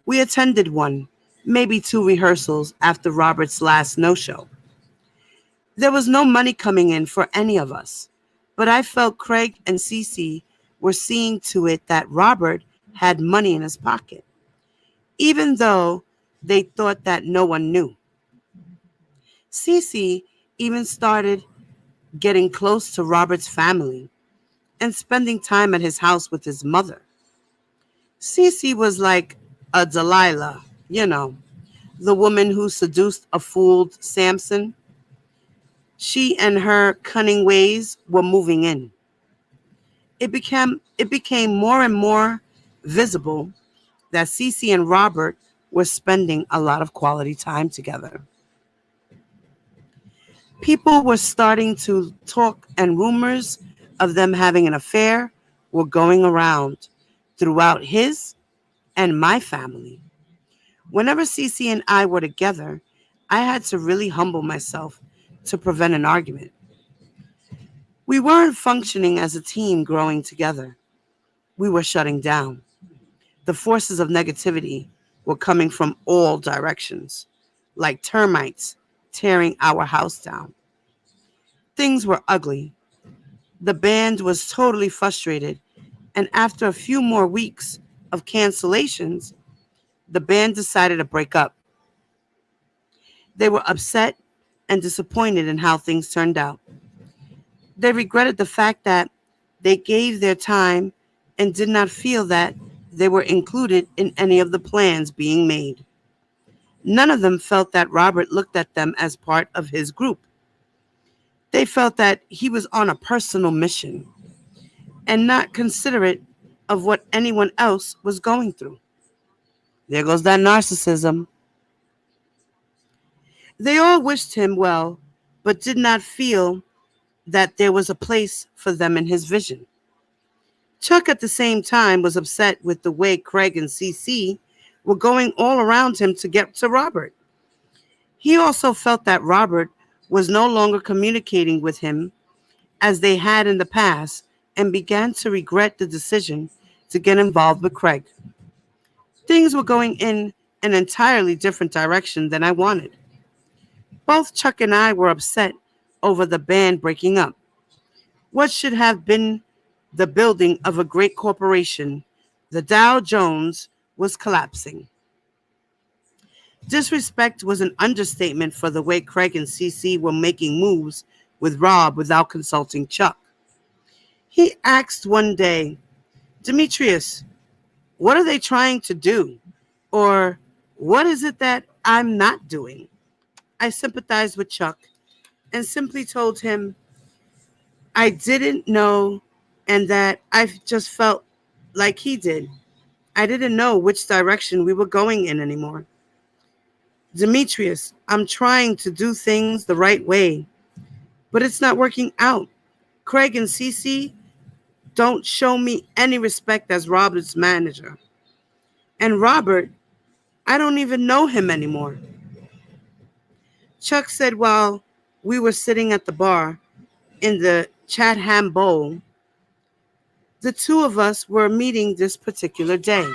We attended one, maybe two rehearsals after Robert's last no show. There was no money coming in for any of us, but I felt Craig and Cece were seeing to it that Robert had money in his pocket, even though they thought that no one knew. Cece even started getting close to Robert's family and spending time at his house with his mother. Cece was like a Delilah, you know, the woman who seduced a fooled Samson. She and her cunning ways were moving in. It became more and more visible that Cece and Robert were spending a lot of quality time together. People were starting to talk, and rumors of them having an affair were going around throughout his and my family. Whenever Cece and I were together, I had to really humble myself to prevent an argument. We weren't functioning as a team growing together. We were shutting down. The forces of negativity were coming from all directions, like termites tearing our house down. Things were ugly. The band was totally frustrated, and after a few more weeks of cancellations, the band decided to break up. They were upset and disappointed in how things turned out. They regretted the fact that they gave their time and did not feel that they were included in any of the plans being made. None of them felt that Robert looked at them as part of his group. They felt that he was on a personal mission and not considerate of what anyone else was going through. There goes that narcissism. They all wished him well, but did not feel that there was a place for them in his vision. Chuck at the same time was upset with the way Craig and CC were going all around him to get to Robert. He also felt that Robert was no longer communicating with him as they had in the past and began to regret the decision to get involved with Craig. Things were going in an entirely different direction than I wanted. Both Chuck and I were upset over the band breaking up. What should have been the building of a great corporation, the Dow Jones, was collapsing. Disrespect was an understatement for the way Craig and CC were making moves with Rob without consulting Chuck. He asked one day, Demetrius, what are they trying to do? Or what is it that I'm not doing? I sympathized with Chuck and simply told him I didn't know and that I just felt like he did. I didn't know which direction we were going in anymore. Demetrius, I'm trying to do things the right way, but it's not working out. Craig and Cece don't show me any respect as Robert's manager. And Robert, I don't even know him anymore. Chuck said while we were sitting at the bar in the Chatham Bowl, the two of us were meeting this particular day.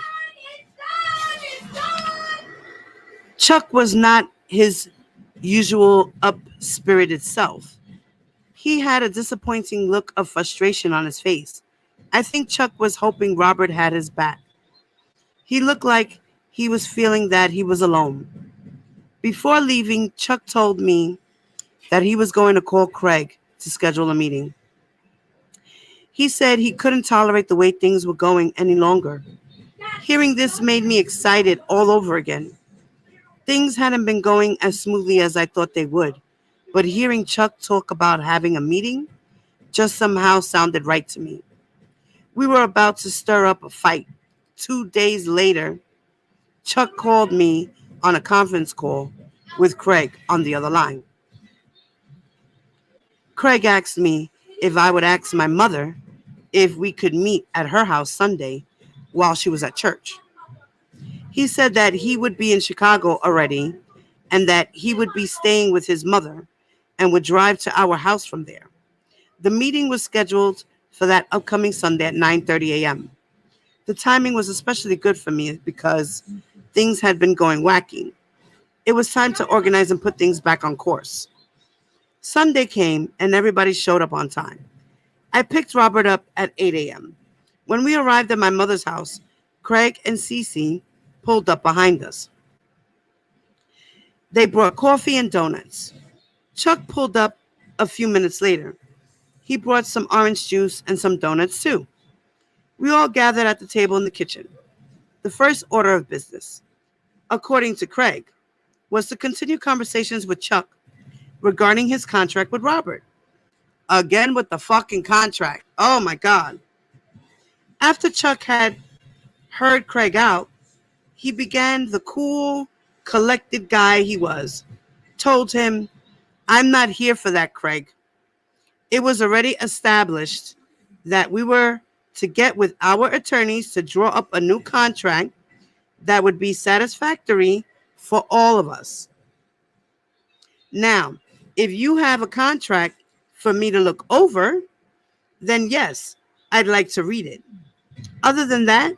Chuck was not his usual up-spirited self. He had a disappointing look of frustration on his face. I think Chuck was hoping Robert had his back. He looked like he was feeling that he was alone. Before leaving, Chuck told me that he was going to call Craig to schedule a meeting. He said he couldn't tolerate the way things were going any longer. Hearing this made me excited all over again. Things hadn't been going as smoothly as I thought they would, but hearing Chuck talk about having a meeting just somehow sounded right to me. We were about to stir up a fight. 2 days later, Chuck called me on a conference call with Craig on the other line. Craig asked me if I would ask my mother if we could meet at her house Sunday while she was at church. He said that he would be in Chicago already and that he would be staying with his mother and would drive to our house from there. The meeting was scheduled for that upcoming Sunday at 9:30 a.m. The timing was especially good for me because things had been going wacky. It was time to organize and put things back on course. Sunday came and everybody showed up on time. I picked Robert up at 8 a.m. When we arrived at my mother's house, Craig and Cece pulled up behind us. They brought coffee and donuts. Chuck pulled up a few minutes later. He brought some orange juice and some donuts too. We all gathered at the table in the kitchen. The first order of business, according to Craig, was to continue conversations with Chuck regarding his contract with Robert. Again with the fucking contract. Oh my God. After Chuck had heard Craig out, he began the cool, collected guy he was. Told him, I'm not here for that, Craig. It was already established that we were to get with our attorneys to draw up a new contract that would be satisfactory for all of us. Now, if you have a contract for me to look over, then yes, I'd like to read it. Other than that,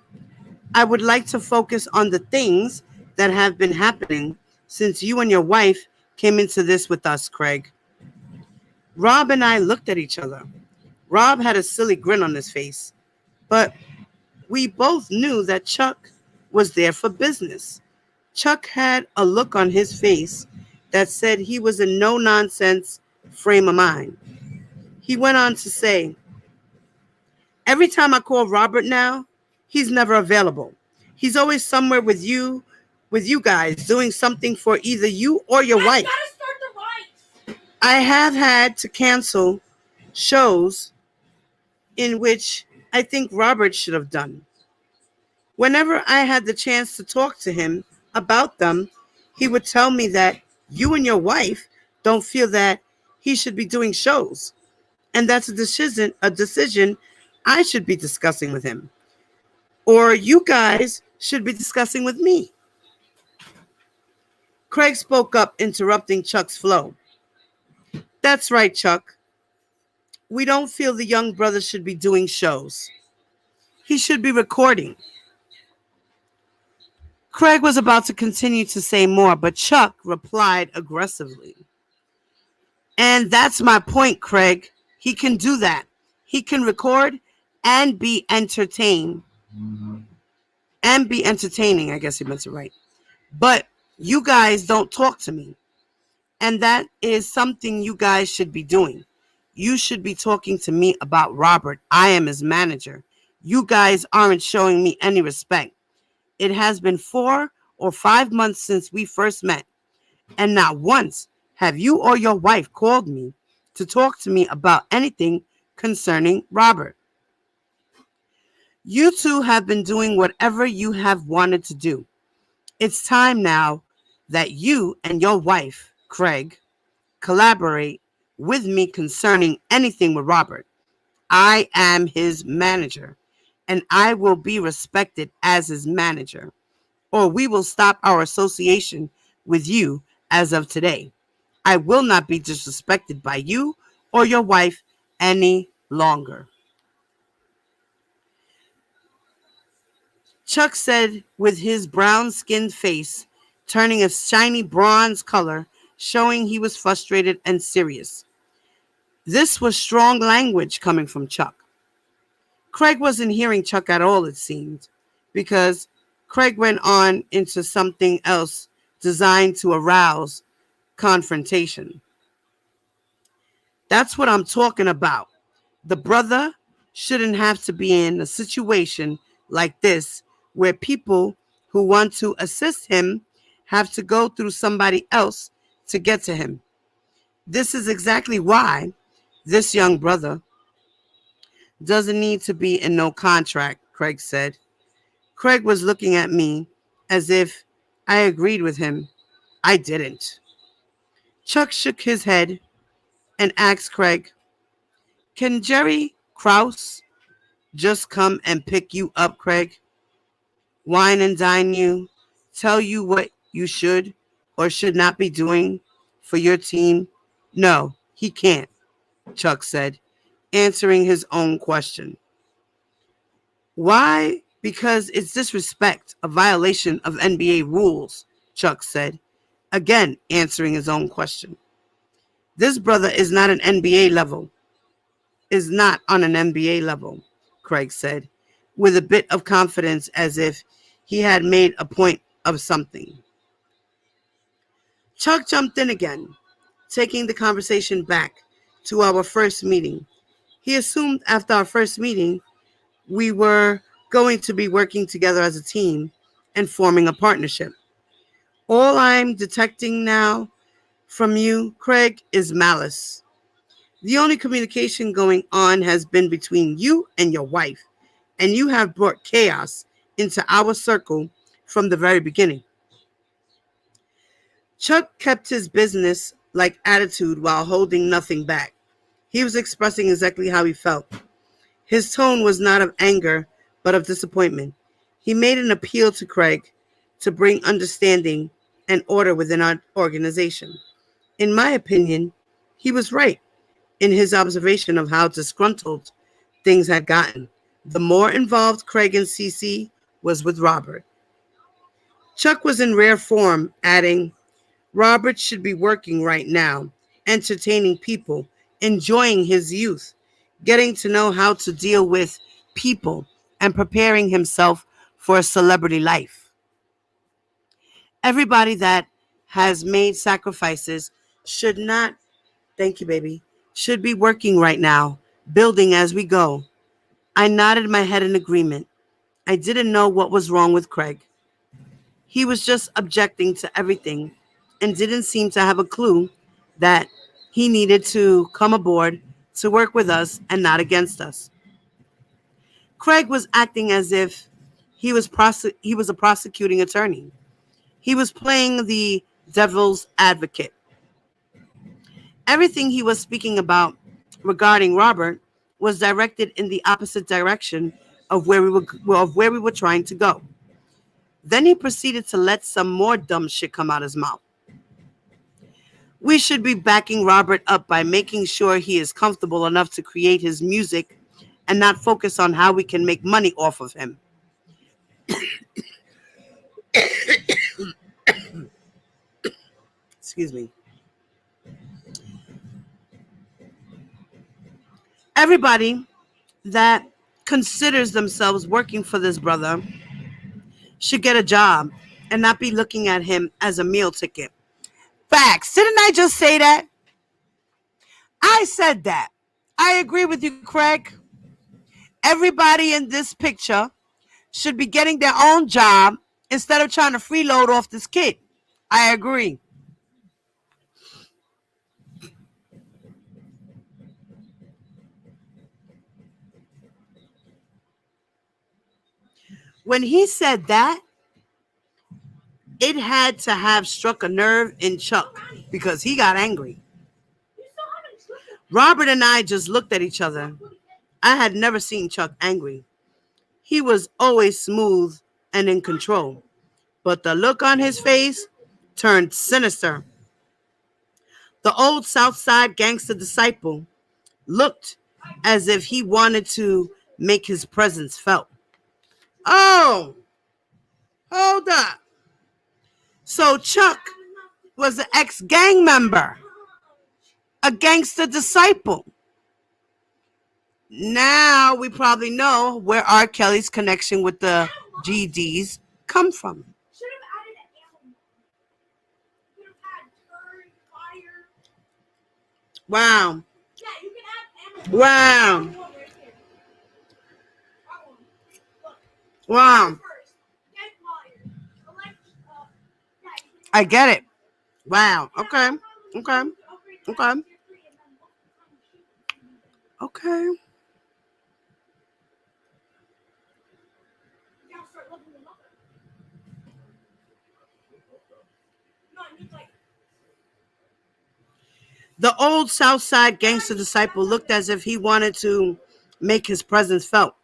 I would like to focus on the things that have been happening since you and your wife came into this with us, Craig. Rob and I looked at each other. Rob had a silly grin on his face, but we both knew that Chuck was there for business. Chuck had a look on his face that said he was in no nonsense frame of mind. He went on to say, every time I call Robert now, he's never available. He's always somewhere with you guys, doing something for either you or your wife. I have had to cancel shows in which I think Robert should have done. Whenever I had the chance to talk to him about them, he would tell me that you and your wife don't feel that he should be doing shows. And that's a decision I should be discussing with him. Or you guys should be discussing with me. Craig spoke up, interrupting Chuck's flow. That's right, Chuck. We don't feel the young brother should be doing shows. He should be recording. Craig was about to continue to say more, but Chuck replied aggressively. And that's my point, Craig. He can do that. He can record and be entertained. And be entertaining, I guess he meant to write. But you guys don't talk to me. And that is something you guys should be doing. You should be talking to me about Robert. I am his manager. You guys aren't showing me any respect. It has been 4 or 5 months since we first met, and not once have you or your wife called me to talk to me about anything concerning Robert. You two have been doing whatever you have wanted to do. It's time now that you and your wife, Craig, collaborate with me concerning anything with Robert. I am his manager, and I will be respected as his manager, or we will stop our association with you as of today. I will not be disrespected by you or your wife any longer. Chuck said with his brown-skinned face turning a shiny bronze color, showing he was frustrated and serious. This was strong language coming from Chuck. Craig wasn't hearing Chuck at all, it seemed, because Craig went on into something else designed to arouse confrontation. That's what I'm talking about. The brother shouldn't have to be in a situation like this where people who want to assist him have to go through somebody else to get to him. This is exactly why this young brother doesn't need to be in no contract, Craig said. Craig was looking at me as if I agreed with him. I didn't. Chuck shook his head and asked Craig, can Jerry Krause just come and pick you up, Craig? Wine and dine you, tell you what you should or should not be doing for your team? No, he can't, Chuck said, answering his own question. Why? Because it's disrespect, a violation of NBA rules, Chuck said, again answering his own question. This brother is not an NBA level, is not on an NBA level, Craig said, with a bit of confidence as if he had made a point of something. Chuck jumped in again, taking the conversation back to our first meeting. He assumed after our first meeting, we were going to be working together as a team and forming a partnership. All I'm detecting now from you, Craig, is malice. The only communication going on has been between you and your wife, and you have brought chaos into our circle from the very beginning. Chuck kept his business-like attitude while holding nothing back. He was expressing exactly how he felt. His tone was not of anger, but of disappointment. He made an appeal to Craig to bring understanding and order within our organization. In my opinion, he was right in his observation of how disgruntled things had gotten. The more involved Craig and CC was with Robert. Chuck was in rare form, adding, Robert should be working right now, entertaining people, enjoying his youth, getting to know how to deal with people, and preparing himself for a celebrity life. Everybody that has made sacrifices should not, thank you, baby, should be working right now, building as we go. I nodded my head in agreement. I didn't know what was wrong with Craig. He was just objecting to everything and didn't seem to have a clue that he needed to come aboard to work with us and not against us. Craig was acting as if he was a prosecuting attorney. He was playing the devil's advocate. Everything he was speaking about regarding Robert was directed in the opposite direction of where we were trying to go. Then he proceeded to let some more dumb shit come out his mouth. We should be backing Robert up by making sure he is comfortable enough to create his music and not focus on how we can make money off of him. Excuse me. Everybody that considers themselves working for this brother should get a job and not be looking at him as a meal ticket. Facts. Didn't I just say that? I said that. I agree with you, Craig. Everybody in this picture should be getting their own job instead of trying to freeload off this kid. I agree. When he said that, it had to have struck a nerve in Chuck because he got angry. Robert and I just looked at each other. I had never seen Chuck angry. He was always smooth and in control, but the look on his face turned sinister. The old Southside gangster disciple looked as if he wanted to make his presence felt. Oh, hold up. So Chuck was an ex-gang member, a gangster disciple. Now we probably know where R. Kelly's connection with the GDs come from. Wow. Wow. Wow. I get it. Wow. Okay. Okay. Okay. Okay. The old Southside gangster disciple looked as if he wanted to make his presence felt.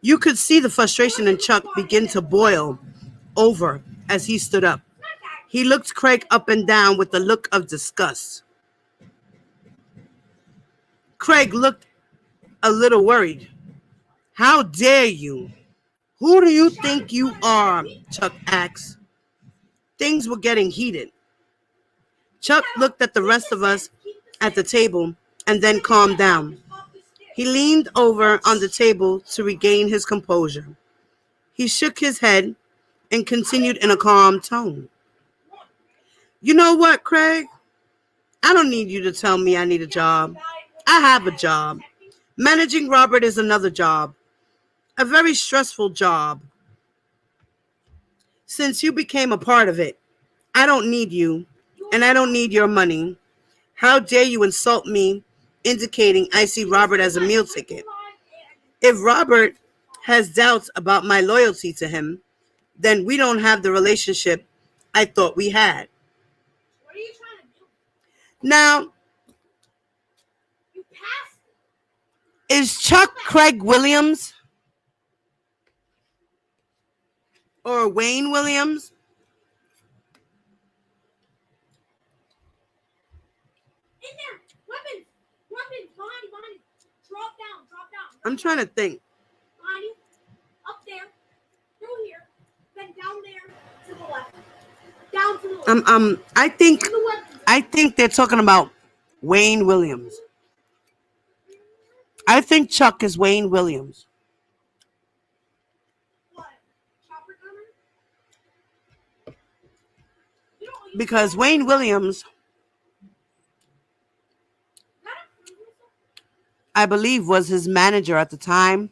You could see the frustration in Chuck begin to boil over as he stood up. He looked Craig up and down with a look of disgust. Craig looked a little worried. How dare you? Who do you think you are? Chuck asked. Things were getting heated. Chuck looked at the rest of us at the table and then calmed down. He leaned over on the table to regain his composure. He shook his head and continued in a calm tone. You know what, Craig? I don't need you to tell me I need a job. I have a job. Managing Robert is another job. A very stressful job. Since you became a part of it, I don't need you, and I don't need your money. How dare you insult me, indicating I see Robert as a meal ticket? If Robert has doubts about my loyalty to him, then we don't have the relationship I thought we had. What are you trying to do? Now, is Chuck Craig Williams or Wayne Williams? In there, weapons, behind you, drop down. I'm trying to think. Behind you, up there, through here, then down there to the left, down to the left. I think they're talking about Wayne Williams. I think Chuck is Wayne Williams. What? Chopper gunner? Because Wayne Williams, I believe, was his manager at the time,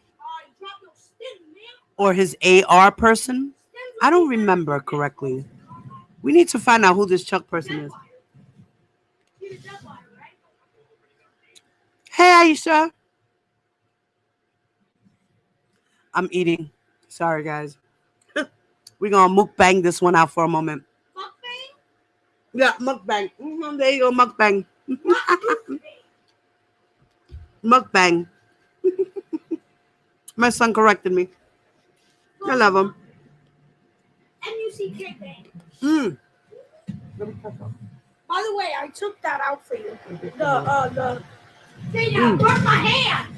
or his AR person. I don't remember correctly. We need to find out who this Chuck person is. Hey, Aisha. I'm eating. Sorry, guys. We're going to mukbang this one out for a moment. Mukbang? Yeah, mukbang. There you go, mukbang. Mukbang. My son corrected me. I love him. MUCK. Mm. By the way, I took that out for you. The thing I burnt my hand.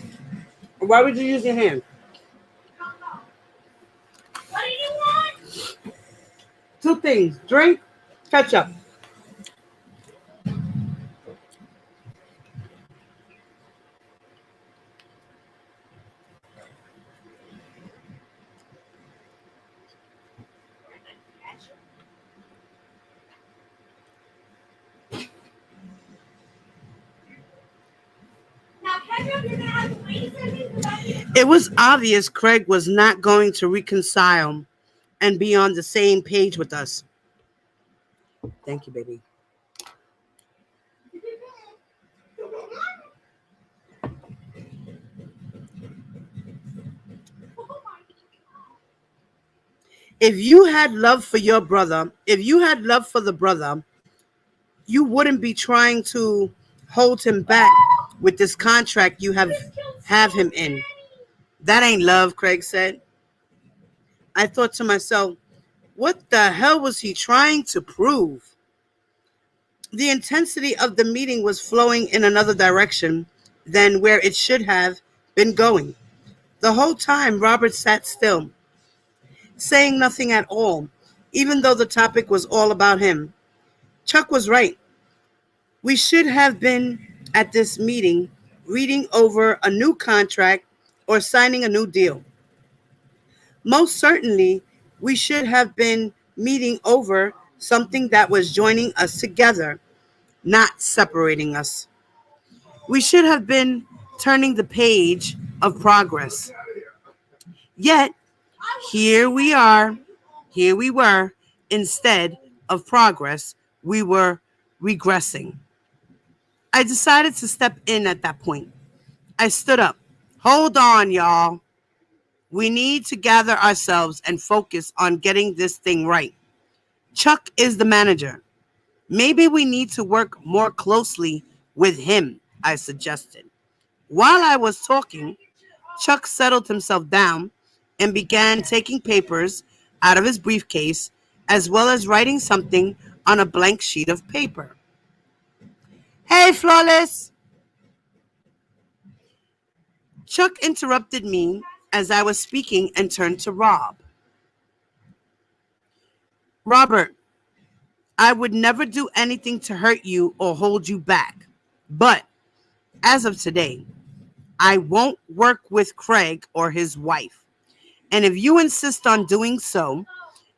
Why would you use your hand? What did you want? 2 things. Drink, ketchup. It was obvious Craig was not going to reconcile and be on the same page with us. Thank you, baby. If you had love for your brother, if you had love for the brother, you wouldn't be trying to hold him back with this contract you have him in. That ain't love, Craig said. I thought to myself, what the hell was he trying to prove? The intensity of the meeting was flowing in another direction than where it should have been going. The whole time, Robert sat still, saying nothing at all, even though the topic was all about him. Chuck was right. We should have been at this meeting reading over a new contract or signing a new deal. Most certainly, we should have been meeting over something that was joining us together, not separating us. We should have been turning the page of progress. Yet, here we are, here we were, instead of progress, we were regressing. I decided to step in at that point. I stood up. Hold on, y'all. We need to gather ourselves and focus on getting this thing right. Chuck is the manager. Maybe we need to work more closely with him, I suggested. While I was talking, Chuck settled himself down and began taking papers out of his briefcase as well as writing something on a blank sheet of paper. Hey, Flawless! Chuck interrupted me as I was speaking and turned to Rob. Robert, I would never do anything to hurt you or hold you back. But as of today, I won't work with Craig or his wife. And if you insist on doing so,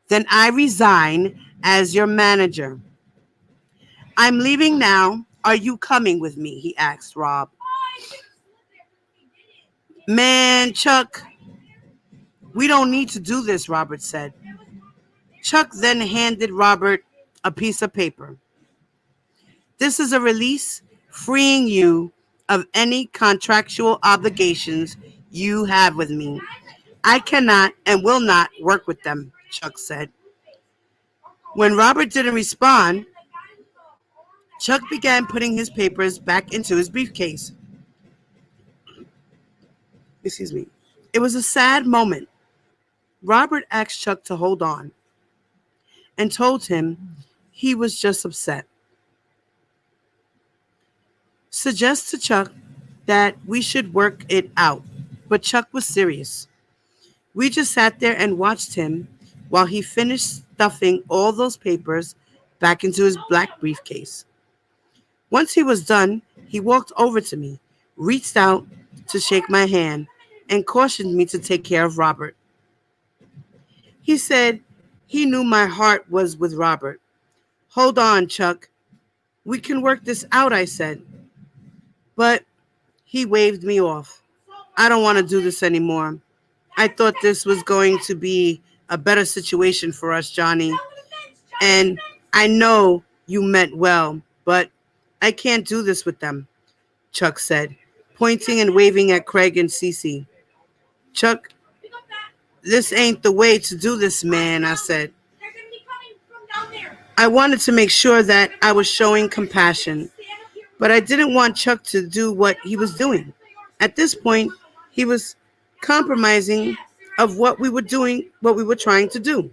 then I resign as your manager. I'm leaving now. Are you coming with me? He asked Rob. Man, Chuck, we don't need to do this, Robert said. Chuck then handed Robert a piece of paper. This is a release freeing you of any contractual obligations you have with me. I cannot and will not work with them, Chuck said. When Robert didn't respond, Chuck began putting his papers back into his briefcase. Excuse me. It was a sad moment. Robert asked Chuck to hold on and told him he was just upset. Suggest to Chuck that we should work it out, but Chuck was serious. We just sat there and watched him while he finished stuffing all those papers back into his black briefcase. Once he was done, he walked over to me, reached out to shake my hand, and cautioned me to take care of Robert. He said he knew my heart was with Robert. Hold on, Chuck. We can work this out, I said. But he waved me off. I don't want to do this anymore. I thought this was going to be a better situation for us, Johnny. And I know you meant well, but I can't do this with them, Chuck said, pointing and waving at Craig and Cece. Chuck, this ain't the way to do this, man, I said. I wanted to make sure that I was showing compassion, but I didn't want Chuck to do what he was doing. At this point, he was compromising of what we were doing, what we were trying to do.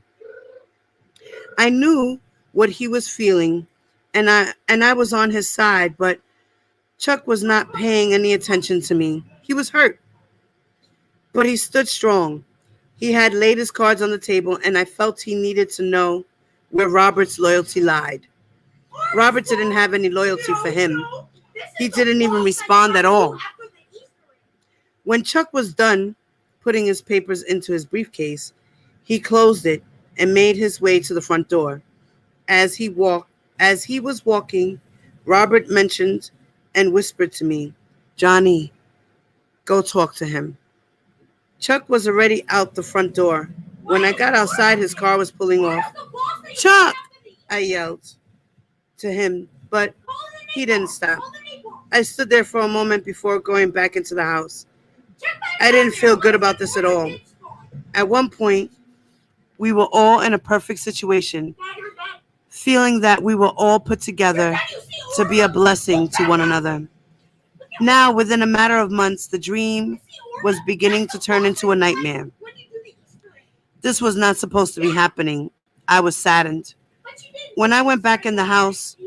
I knew what he was feeling, and I was on his side, but Chuck was not paying any attention to me. He was hurt, but he stood strong. He had laid his cards on the table, and I felt he needed to know where Robert's loyalty lied. Robert didn't have any loyalty for him. He didn't even respond at all. When Chuck was done putting his papers into his briefcase, he closed it and made his way to the front door. As he was walking, Robert mentioned and whispered to me, "Johnny, go talk to him." Chuck was already out the front door. When I got outside, his car was pulling off. "Chuck!" I yelled to him, but he didn't stop. I stood there for a moment before going back into the house. I didn't feel good about this at all. At one point, we were all in a perfect situation, feeling that we were all put together to be a blessing to one another. Now, within a matter of months, the dream was beginning to turn into a nightmare. This was not supposed to be happening. I was saddened. When I went back in the house,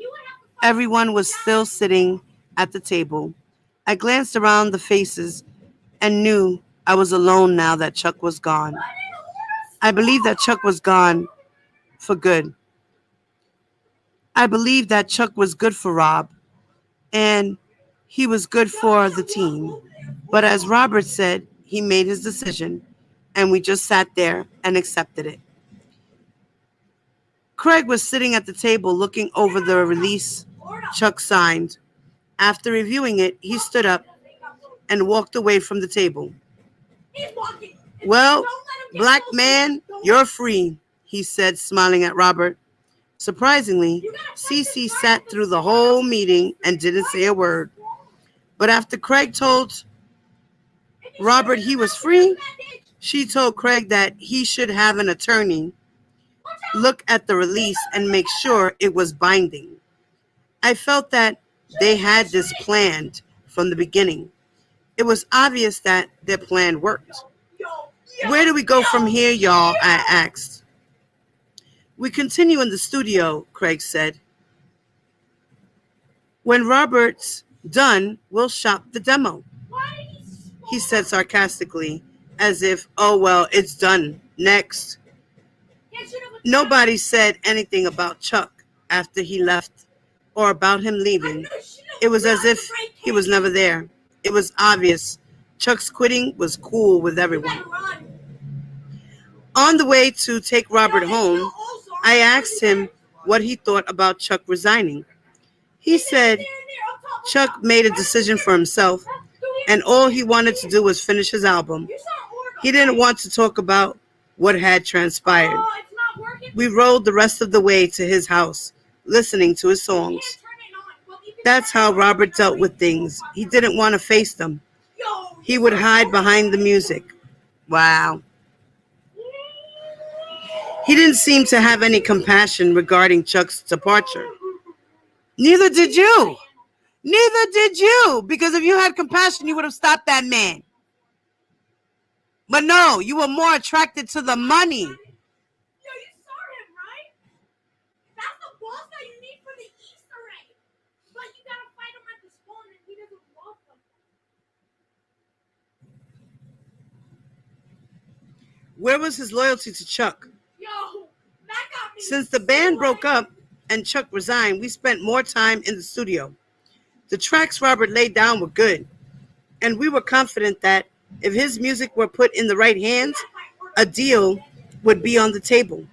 everyone was still sitting at the table. I glanced around the faces and knew I was alone now that Chuck was gone. I believed that Chuck was gone for good. I believed that Chuck was good for Rob, and he was good for the team. But as Robert said, he made his decision, and we just sat there and accepted it. Craig was sitting at the table looking over the release Chuck signed. After reviewing it, he stood up and walked away from the table. "Well, black man, you're free," he said, smiling at Robert. Surprisingly, Cece sat through the whole meeting and didn't say a word. But after Craig told Robert he was free, she told Craig that he should have an attorney look at the release and make sure it was binding. I felt that they had this planned from the beginning. It was obvious that their plan worked. "Where do we go from here, y'all?" I asked. "We continue in the studio," Craig said. "When Robert's done, we'll shop the demo," he said sarcastically, as if, "Oh, well, it's done. Next." Nobody said anything about Chuck after he left or about him leaving. It was as if he was never there. It was obvious Chuck's quitting was cool with everyone. On the way to take Robert home, I asked him what he thought about Chuck resigning. He said Chuck made a decision for himself, and all he wanted to do was finish his album. He didn't want to talk about what had transpired. We rode the rest of the way to his house, listening to his songs. That's how Robert dealt with things. He didn't want to face them. He would hide behind the music. Wow. He didn't seem to have any compassion regarding Chuck's departure. Neither did you. Neither did you. Because if you had compassion, you would have stopped that man. But no, you were more attracted to the money. Yo, you saw him, right? That's the boss that you need for the Easter egg. But you gotta fight him at the spawn and he doesn't welcome. Where was his loyalty to Chuck? Yo, that got me. Since the band broke up and Chuck resigned, we spent more time in the studio. The tracks Robert laid down were good, and we were confident that if his music were put in the right hands, a deal would be on the table.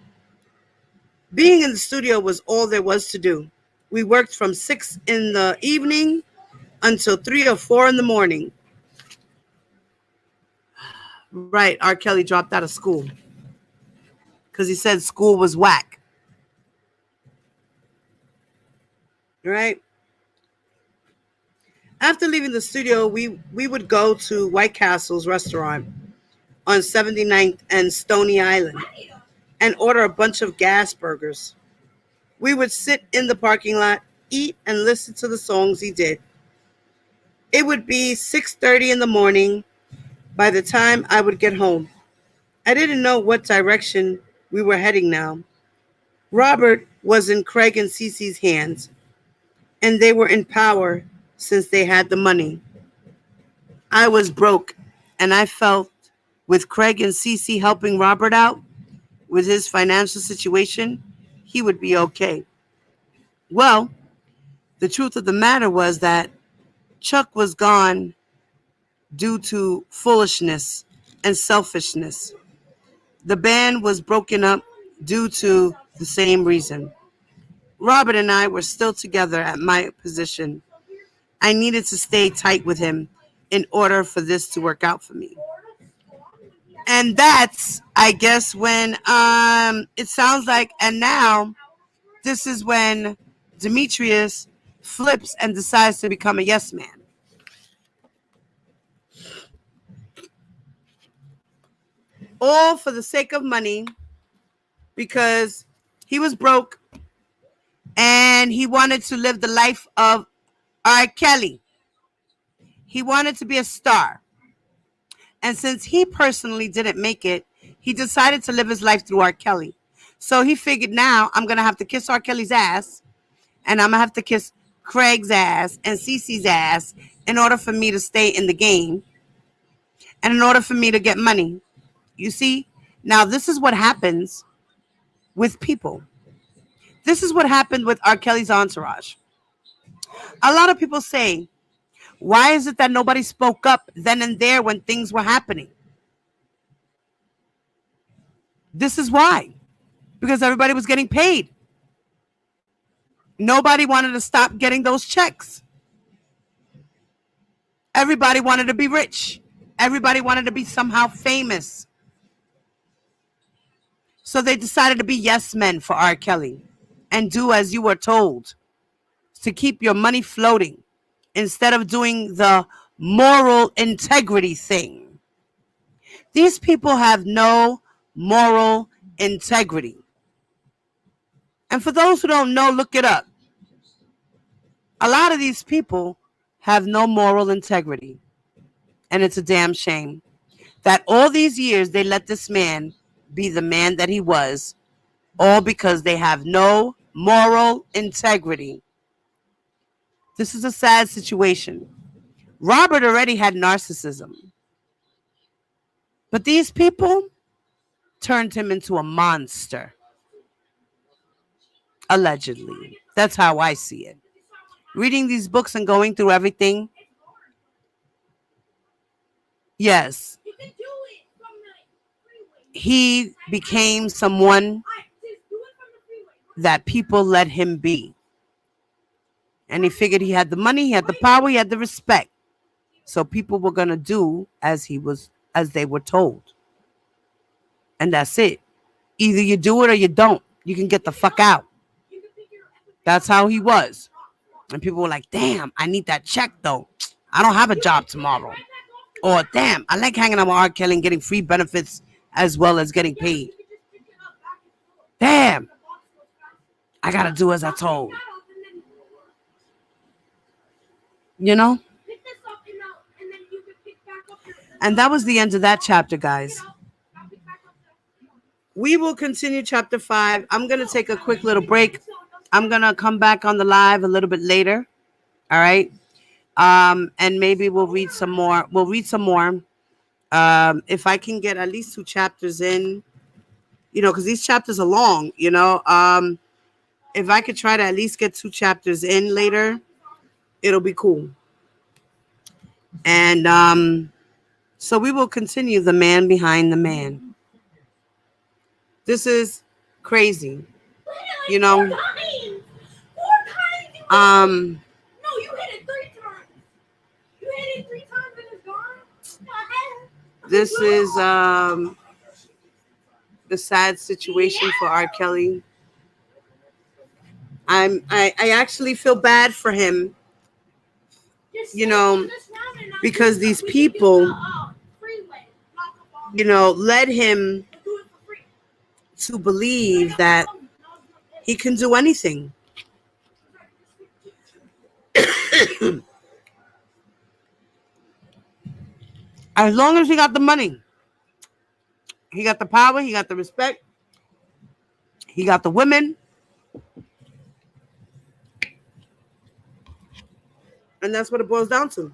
Being in the studio was all there was to do. We worked from 6 in the evening until 3 or 4 in the morning. Right, R. Kelly dropped out of school because he said school was whack. Right? After leaving the studio, we would go to White Castle's restaurant on 79th and Stony Island and order a bunch of gas burgers. We would sit in the parking lot, eat, and listen to the songs he did. It would be 6:30 in the morning by the time I would get home. I didn't know what direction we were heading now. Robert was in Craig and Cece's hands, and they were in power since they had the money. I was broke, and I felt with Craig and Cece helping Robert out with his financial situation, he would be okay. Well, the truth of the matter was that Chuck was gone due to foolishness and selfishness. The band was broken up due to the same reason. Robert and I were still together at my position. I needed to stay tight with him in order for this to work out for me. And that's, I guess, when it sounds like, and now this is when Demetrius flips and decides to become a yes man. All for the sake of money, because he was broke and he wanted to live the life of R. Kelly. He wanted to be a star. And since he personally didn't make it, he decided to live his life through R. Kelly. So he figured, now I'm going to have to kiss R. Kelly's ass, and I'm going to have to kiss Craig's ass and Cece's ass in order for me to stay in the game and in order for me to get money. You see? Now, this is what happens with people. This is what happened with R. Kelly's entourage. A lot of people say, why is it that nobody spoke up then and there when things were happening? This is why. Because everybody was getting paid. Nobody wanted to stop getting those checks. Everybody wanted to be rich. Everybody wanted to be somehow famous. So they decided to be yes men for R. Kelly and do as you were told to keep your money floating instead of doing the moral integrity thing. These people have no moral integrity. And for those who don't know, look it up. A lot of these people have no moral integrity. And it's a damn shame that all these years they let this man be the man that he was, all because they have no moral integrity. This is a sad situation. Robert already had narcissism. But these people turned him into a monster. Allegedly. That's how I see it. Reading these books and going through everything, yes, he became someone that people let him be. And he figured he had the money, he had the power, he had the respect. So people were going to do as they were told. And that's it. Either you do it or you don't. You can get the fuck out. That's how he was. And people were like, damn, I need that check though. I don't have a job tomorrow. Or damn, I like hanging out with R. Kelly and getting free benefits as well as getting paid. Damn, I gotta do as I told. You know? And that was the end of that chapter, guys. We will continue chapter 5. I'm going to take a quick little break. I'm going to come back on the live a little bit later. All right. And maybe we'll read some more. If I can get at least 2 chapters in, because these chapters are long, if I could try to at least get 2 chapters in later, it'll be cool. And so we will continue The Man Behind the Man. This is crazy, No, you hit it 3 times. You hit it 3 times and it's gone. This is the sad situation for R. Kelly. I actually feel bad for him, because these people, led him to believe that he can do anything. As long as he got the money, he got the power, he got the respect, he got the women. And that's what it boils down to.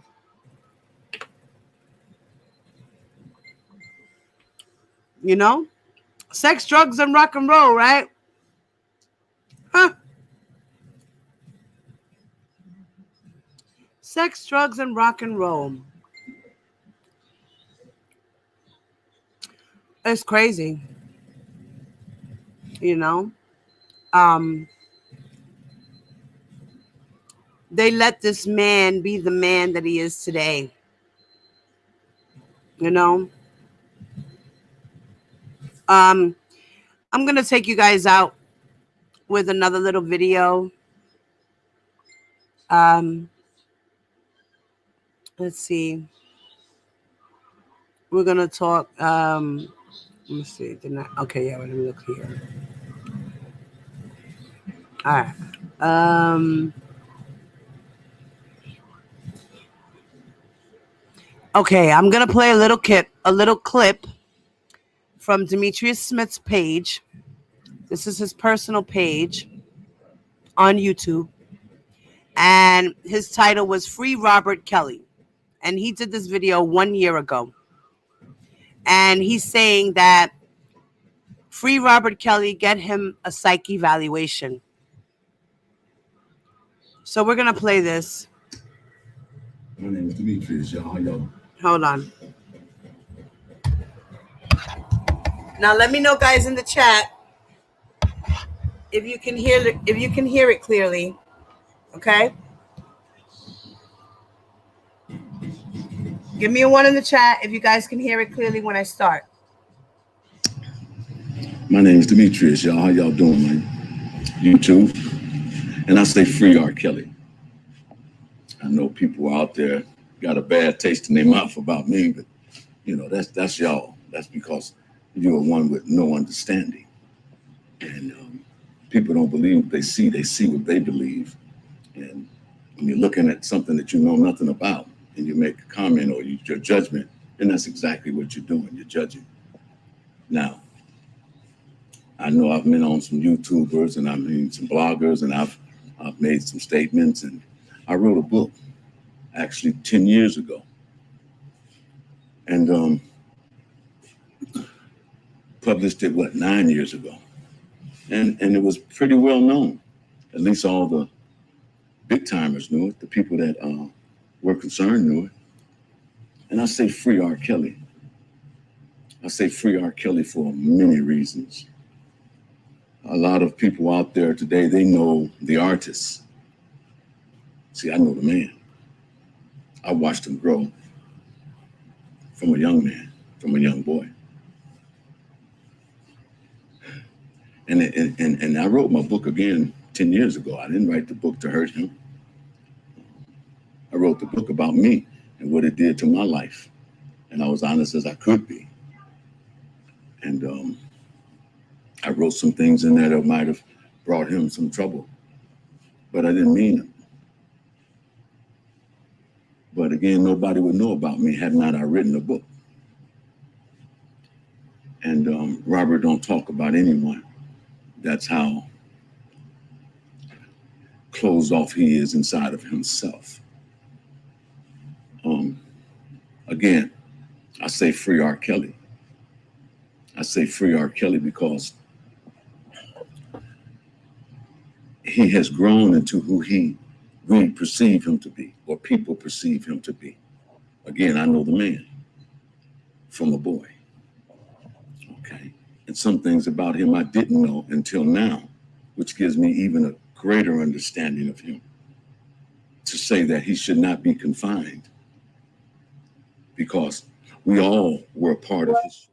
You know? Sex, drugs, and rock and roll, right? Huh? Sex, drugs, and rock and roll. It's crazy. You know? They let this man be the man that he is today. You know? I'm going to take you guys out with another little video. Let's see. We're going to talk. Let me see. Okay, yeah, let me look here. All right. Okay, I'm going to play a little clip from Demetrius Smith's page. This is his personal page on YouTube. And his title was Free Robert Kelly. And he did this video 1 year ago. And he's saying that free Robert Kelly, get him a psych evaluation. So we're going to play this. My name is Demetrius, y'all. How y'all? Hold on. Now let me know, guys, in the chat if you can hear it clearly. Okay? Give me a 1 in the chat if you guys can hear it clearly when I start. My name is Demetrius, y'all. How y'all doing, man? YouTube. And I say free R. Kelly. I know people out there got a bad taste in their mouth about me, but you know, that's y'all. That's because you're one with no understanding. And people don't believe what they see what they believe. And when you're looking at something that you know nothing about and you make a comment or your judgment, then that's exactly what you're doing. You're judging. Now, I know I've been on some YouTubers and I've been some bloggers and I've made some statements, and I wrote a book actually 10 years ago. And published it, 9 years ago. And it was pretty well known. At least all the big timers knew it. The people that were concerned knew it. And I say free R. Kelly. I say free R. Kelly for many reasons. A lot of people out there today, they know the artist. See, I know the man. I watched him grow from a young man, from a young boy. And I wrote my book again 10 years ago. I didn't write the book to hurt him. I wrote the book about me and what it did to my life. And I was honest as I could be. And I wrote some things in there that might have brought him some trouble, but I didn't mean it. But again, nobody would know about me had not I written a book. And Robert don't talk about anyone. That's how closed off he is inside of himself. Again, I say free R. Kelly. I say free R. Kelly because he has grown into who we perceive him to be, or people perceive him to be. Again, I know the man from a boy. Okay. And some things about him I didn't know until now, which gives me even a greater understanding of him. To say that he should not be confined, because we all were a part of his,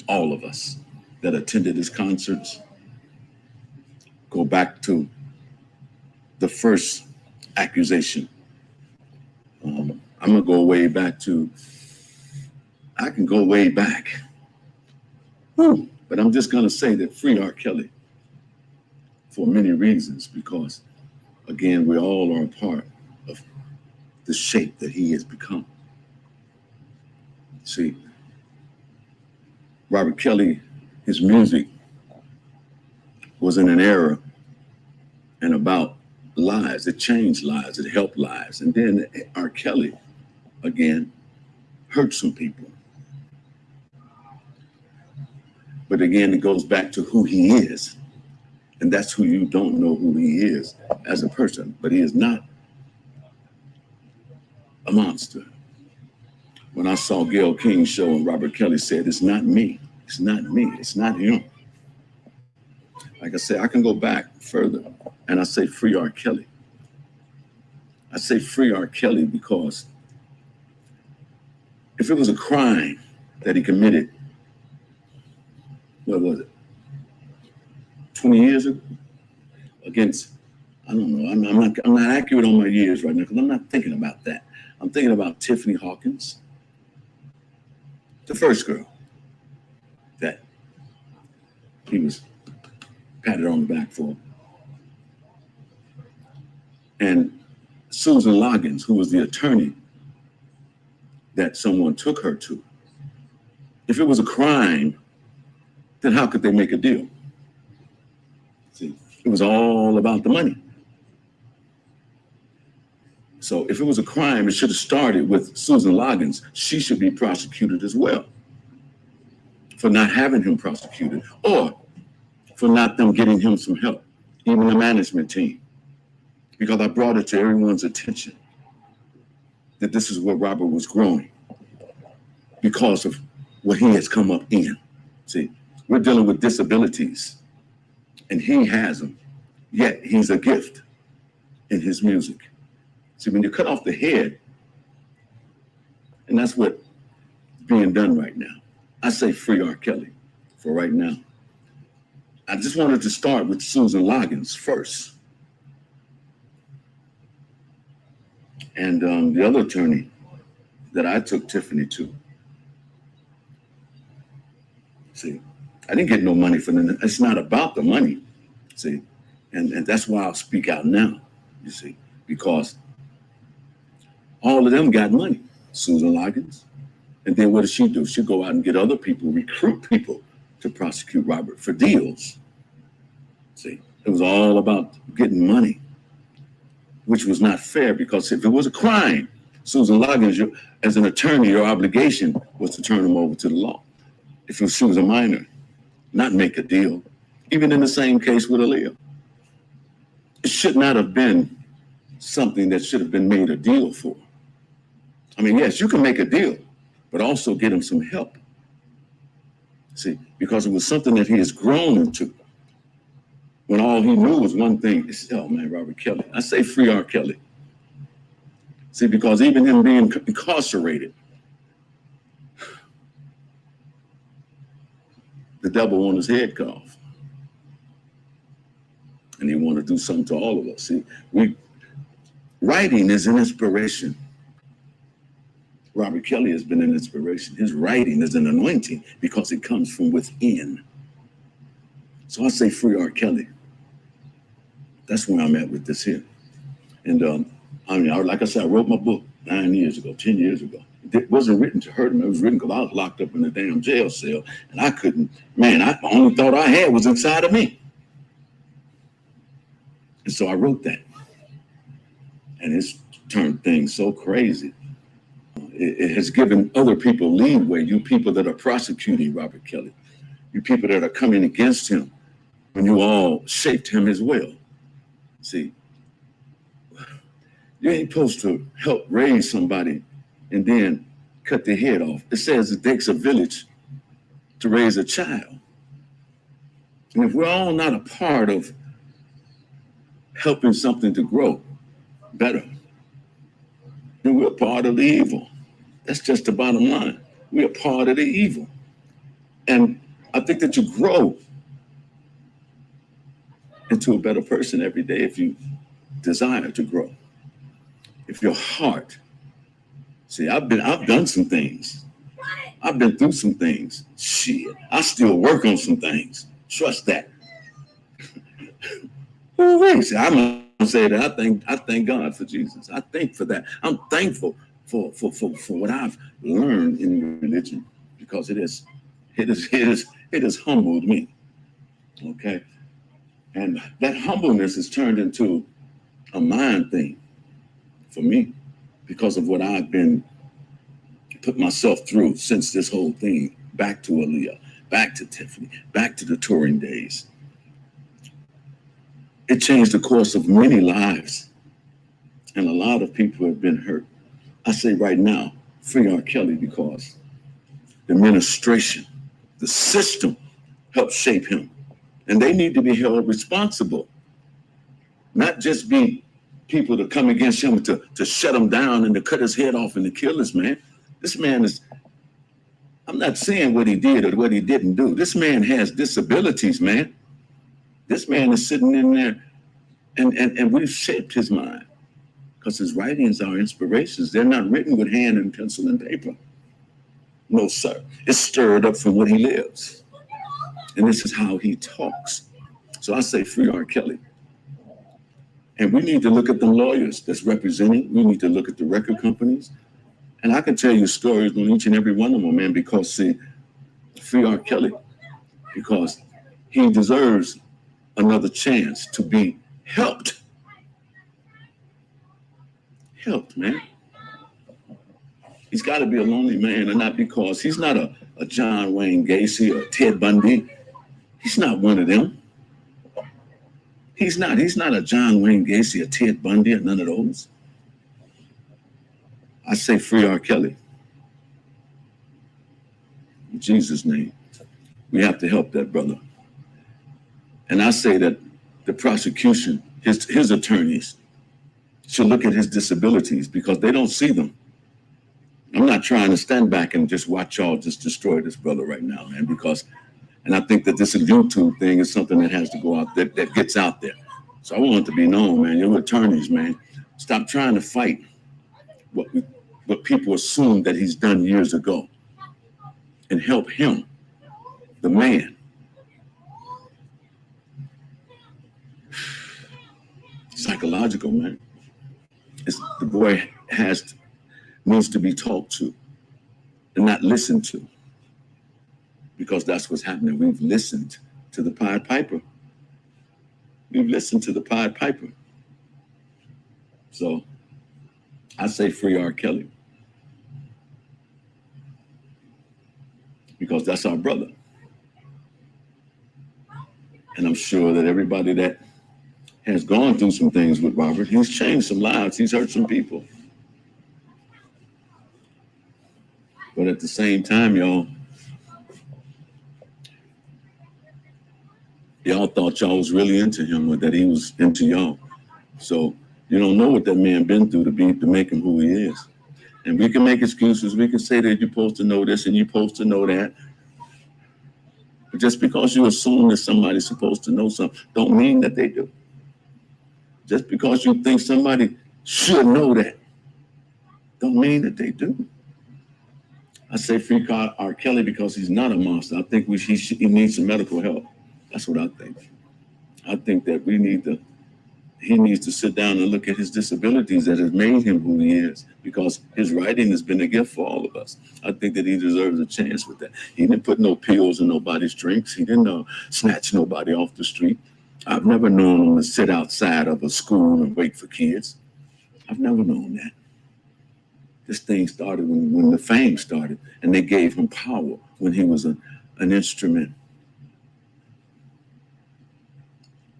all of us that attended his concerts. Go back to the first accusation. I'm gonna go way back to, I can go way back. But I'm just gonna say that free R. Kelly for many reasons, because again, we all are a part of the shape that he has become. See, Robert Kelly, his music was in an era and about lives. It changed lives. It helped lives. And then R. Kelly, again, hurt some people. But again, it goes back to who he is. And that's who you don't know who he is as a person. But he is not a monster. When I saw Gayle King's show and Robert Kelly said, it's not me. It's not me. It's not him. Like I said, I can go back further and I say free R. Kelly. I say free R. Kelly because if it was a crime that he committed, what was it, 20 years ago? Against, I don't know, I'm not accurate on my years right now because I'm not thinking about that. I'm thinking about Tiffany Hawkins, the first girl that he was patted on the back for. And Susan Loggins, who was the attorney that someone took her to. If it was a crime, then how could they make a deal? See, it was all about the money. So if it was a crime, it should have started with Susan Loggins. She should be prosecuted as well for not having him prosecuted or for not them getting him some help, even the management team. Because I brought it to everyone's attention that this is where Robert was growing because of what he has come up in. See, we're dealing with disabilities and he has them, yet he's a gift in his music. See, when you cut off the head, and that's what's being done right now. I say free R. Kelly for right now. I just wanted to start with Susan Loggins first. And the other attorney that I took Tiffany to. See, I didn't get no money from them. It's not about the money, see? And that's why I'll speak out now, you see, because all of them got money, Susan Loggins. And then what does she do? She'll go out and get other people, recruit people to prosecute Robert for deals. See, it was all about getting money, which was not fair because if it was a crime, Susan Loggins, as an attorney, your obligation was to turn them over to the law. If she was a minor, not make a deal, even in the same case with Aaliyah. It should not have been something that should have been made a deal for. I mean, yes, you can make a deal, but also get him some help. See, because it was something that he has grown into. When all he knew was one thing, it's, oh man, Robert Kelly. I say free R. Kelly. See, because even him being incarcerated, the devil wanted his head cut off. And he wanted to do something to all of us. See, writing is an inspiration. Robert Kelly has been an inspiration. His writing is an anointing because it comes from within. So I say free R. Kelly. That's where I'm at with this here. And I mean, like I said, I wrote my book 9 years ago, 10 years ago. It wasn't written to hurt him. It was written because I was locked up in a damn jail cell and I couldn't, man, the only thought I had was inside of me. And so I wrote that. And it's turned things so crazy. It has given other people leeway, you people that are prosecuting Robert Kelly, you people that are coming against him, when you all shaped him as well. See, you ain't supposed to help raise somebody and then cut their head off. It says it takes a village to raise a child. And if we're all not a part of helping something to grow better, then we're part of the evil. That's just the bottom line. We're part of the evil. And I think that you grow into a better person every day if you desire to grow. If your heart, see, I've done some things. I've been through some things. Shit, I still work on some things. Trust that. See, I'm gonna say that I thank God for Jesus. I thank for that. I'm thankful for what I've learned in religion, because it has humbled me. Okay. And that humbleness has turned into a mind thing for me because of what I've been put myself through since this whole thing, back to Aaliyah, back to Tiffany, back to the touring days. It changed the course of many lives, and a lot of people have been hurt. I say right now, free R. Kelly, because the administration, the system helped shape him, and they need to be held responsible, not just be people to come against him to shut him down and to cut his head off and to kill this man. This man is, I'm not saying what he did or what he didn't do. This man has disabilities, man. This man is sitting in there, and we've shaped his mind because his writings are inspirations. They're not written with hand and pencil and paper. No, sir. It's stirred up from what he lives. And this is how he talks. So I say free R. Kelly. And we need to look at the lawyers that's representing. We need to look at the record companies. And I can tell you stories on each and every one of them, man, because, see, free R. Kelly, because he deserves another chance to be helped. Helped, man. He's got to be a lonely man, and not because he's not a John Wayne Gacy or Ted Bundy. He's not one of them. He's not a John Wayne Gacy or Ted Bundy or none of those. I say free R. Kelly. In Jesus' name, we have to help that brother. And I say that the prosecution, his attorneys, should look at his disabilities because they don't see them. I'm not trying to stand back and just watch y'all just destroy this brother right now, man, because, and I think that this YouTube thing is something that has to go out, that gets out there. So I want it to be known, man, your attorneys, man, stop trying to fight what people assume that he's done years ago and help him, the man. Psychological, man. The boy needs to be talked to and not listened to, because that's what's happening. We've listened to the Pied Piper. We've listened to the Pied Piper. So I say free R. Kelly, because that's our brother. And I'm sure that everybody that has gone through some things with Robert, he's changed some lives, he's hurt some people. But at the same time, y'all thought y'all was really into him, or that he was into y'all. So you don't know what that man been through to make him who he is. And we can make excuses. We can say that you're supposed to know this and you're supposed to know that. But just because you assume that somebody's supposed to know something, don't mean that they do. Just because you think somebody should know that, don't mean that they do. I say free R. Kelly because he's not a monster. I think he needs some medical help. That's what I think. I think that he needs to sit down and look at his disabilities that has made him who he is, because his writing has been a gift for all of us. I think that he deserves a chance with that. He didn't put no pills in nobody's drinks. He didn't snatch nobody off the street. I've never known him to sit outside of a school and wait for kids. I've never known that. This thing started when the fame started, and they gave him power when he was an instrument.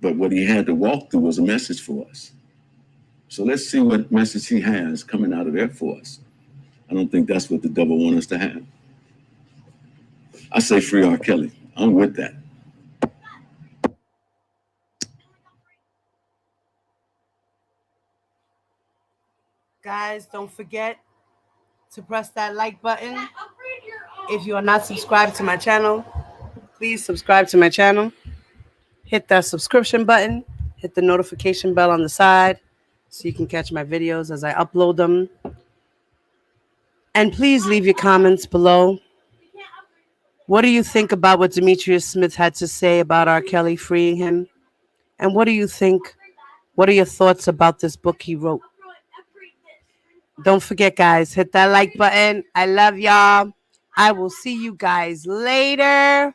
But what he had to walk through was a message for us. So let's see what message he has coming out of there for us. I don't think that's what the devil wants us to have. I say free R. Kelly. I'm with that. Guys, don't forget to press that like button. If you are not subscribed to my channel, please subscribe to my channel. Hit that subscription button. Hit the notification bell on the side so you can catch my videos as I upload them. And please leave your comments below. What do you think about what Demetrius Smith had to say about R. Kelly freeing him? And what do you think? What are your thoughts about this book he wrote? Don't forget, guys, hit that like button. I love y'all. I will see you guys later.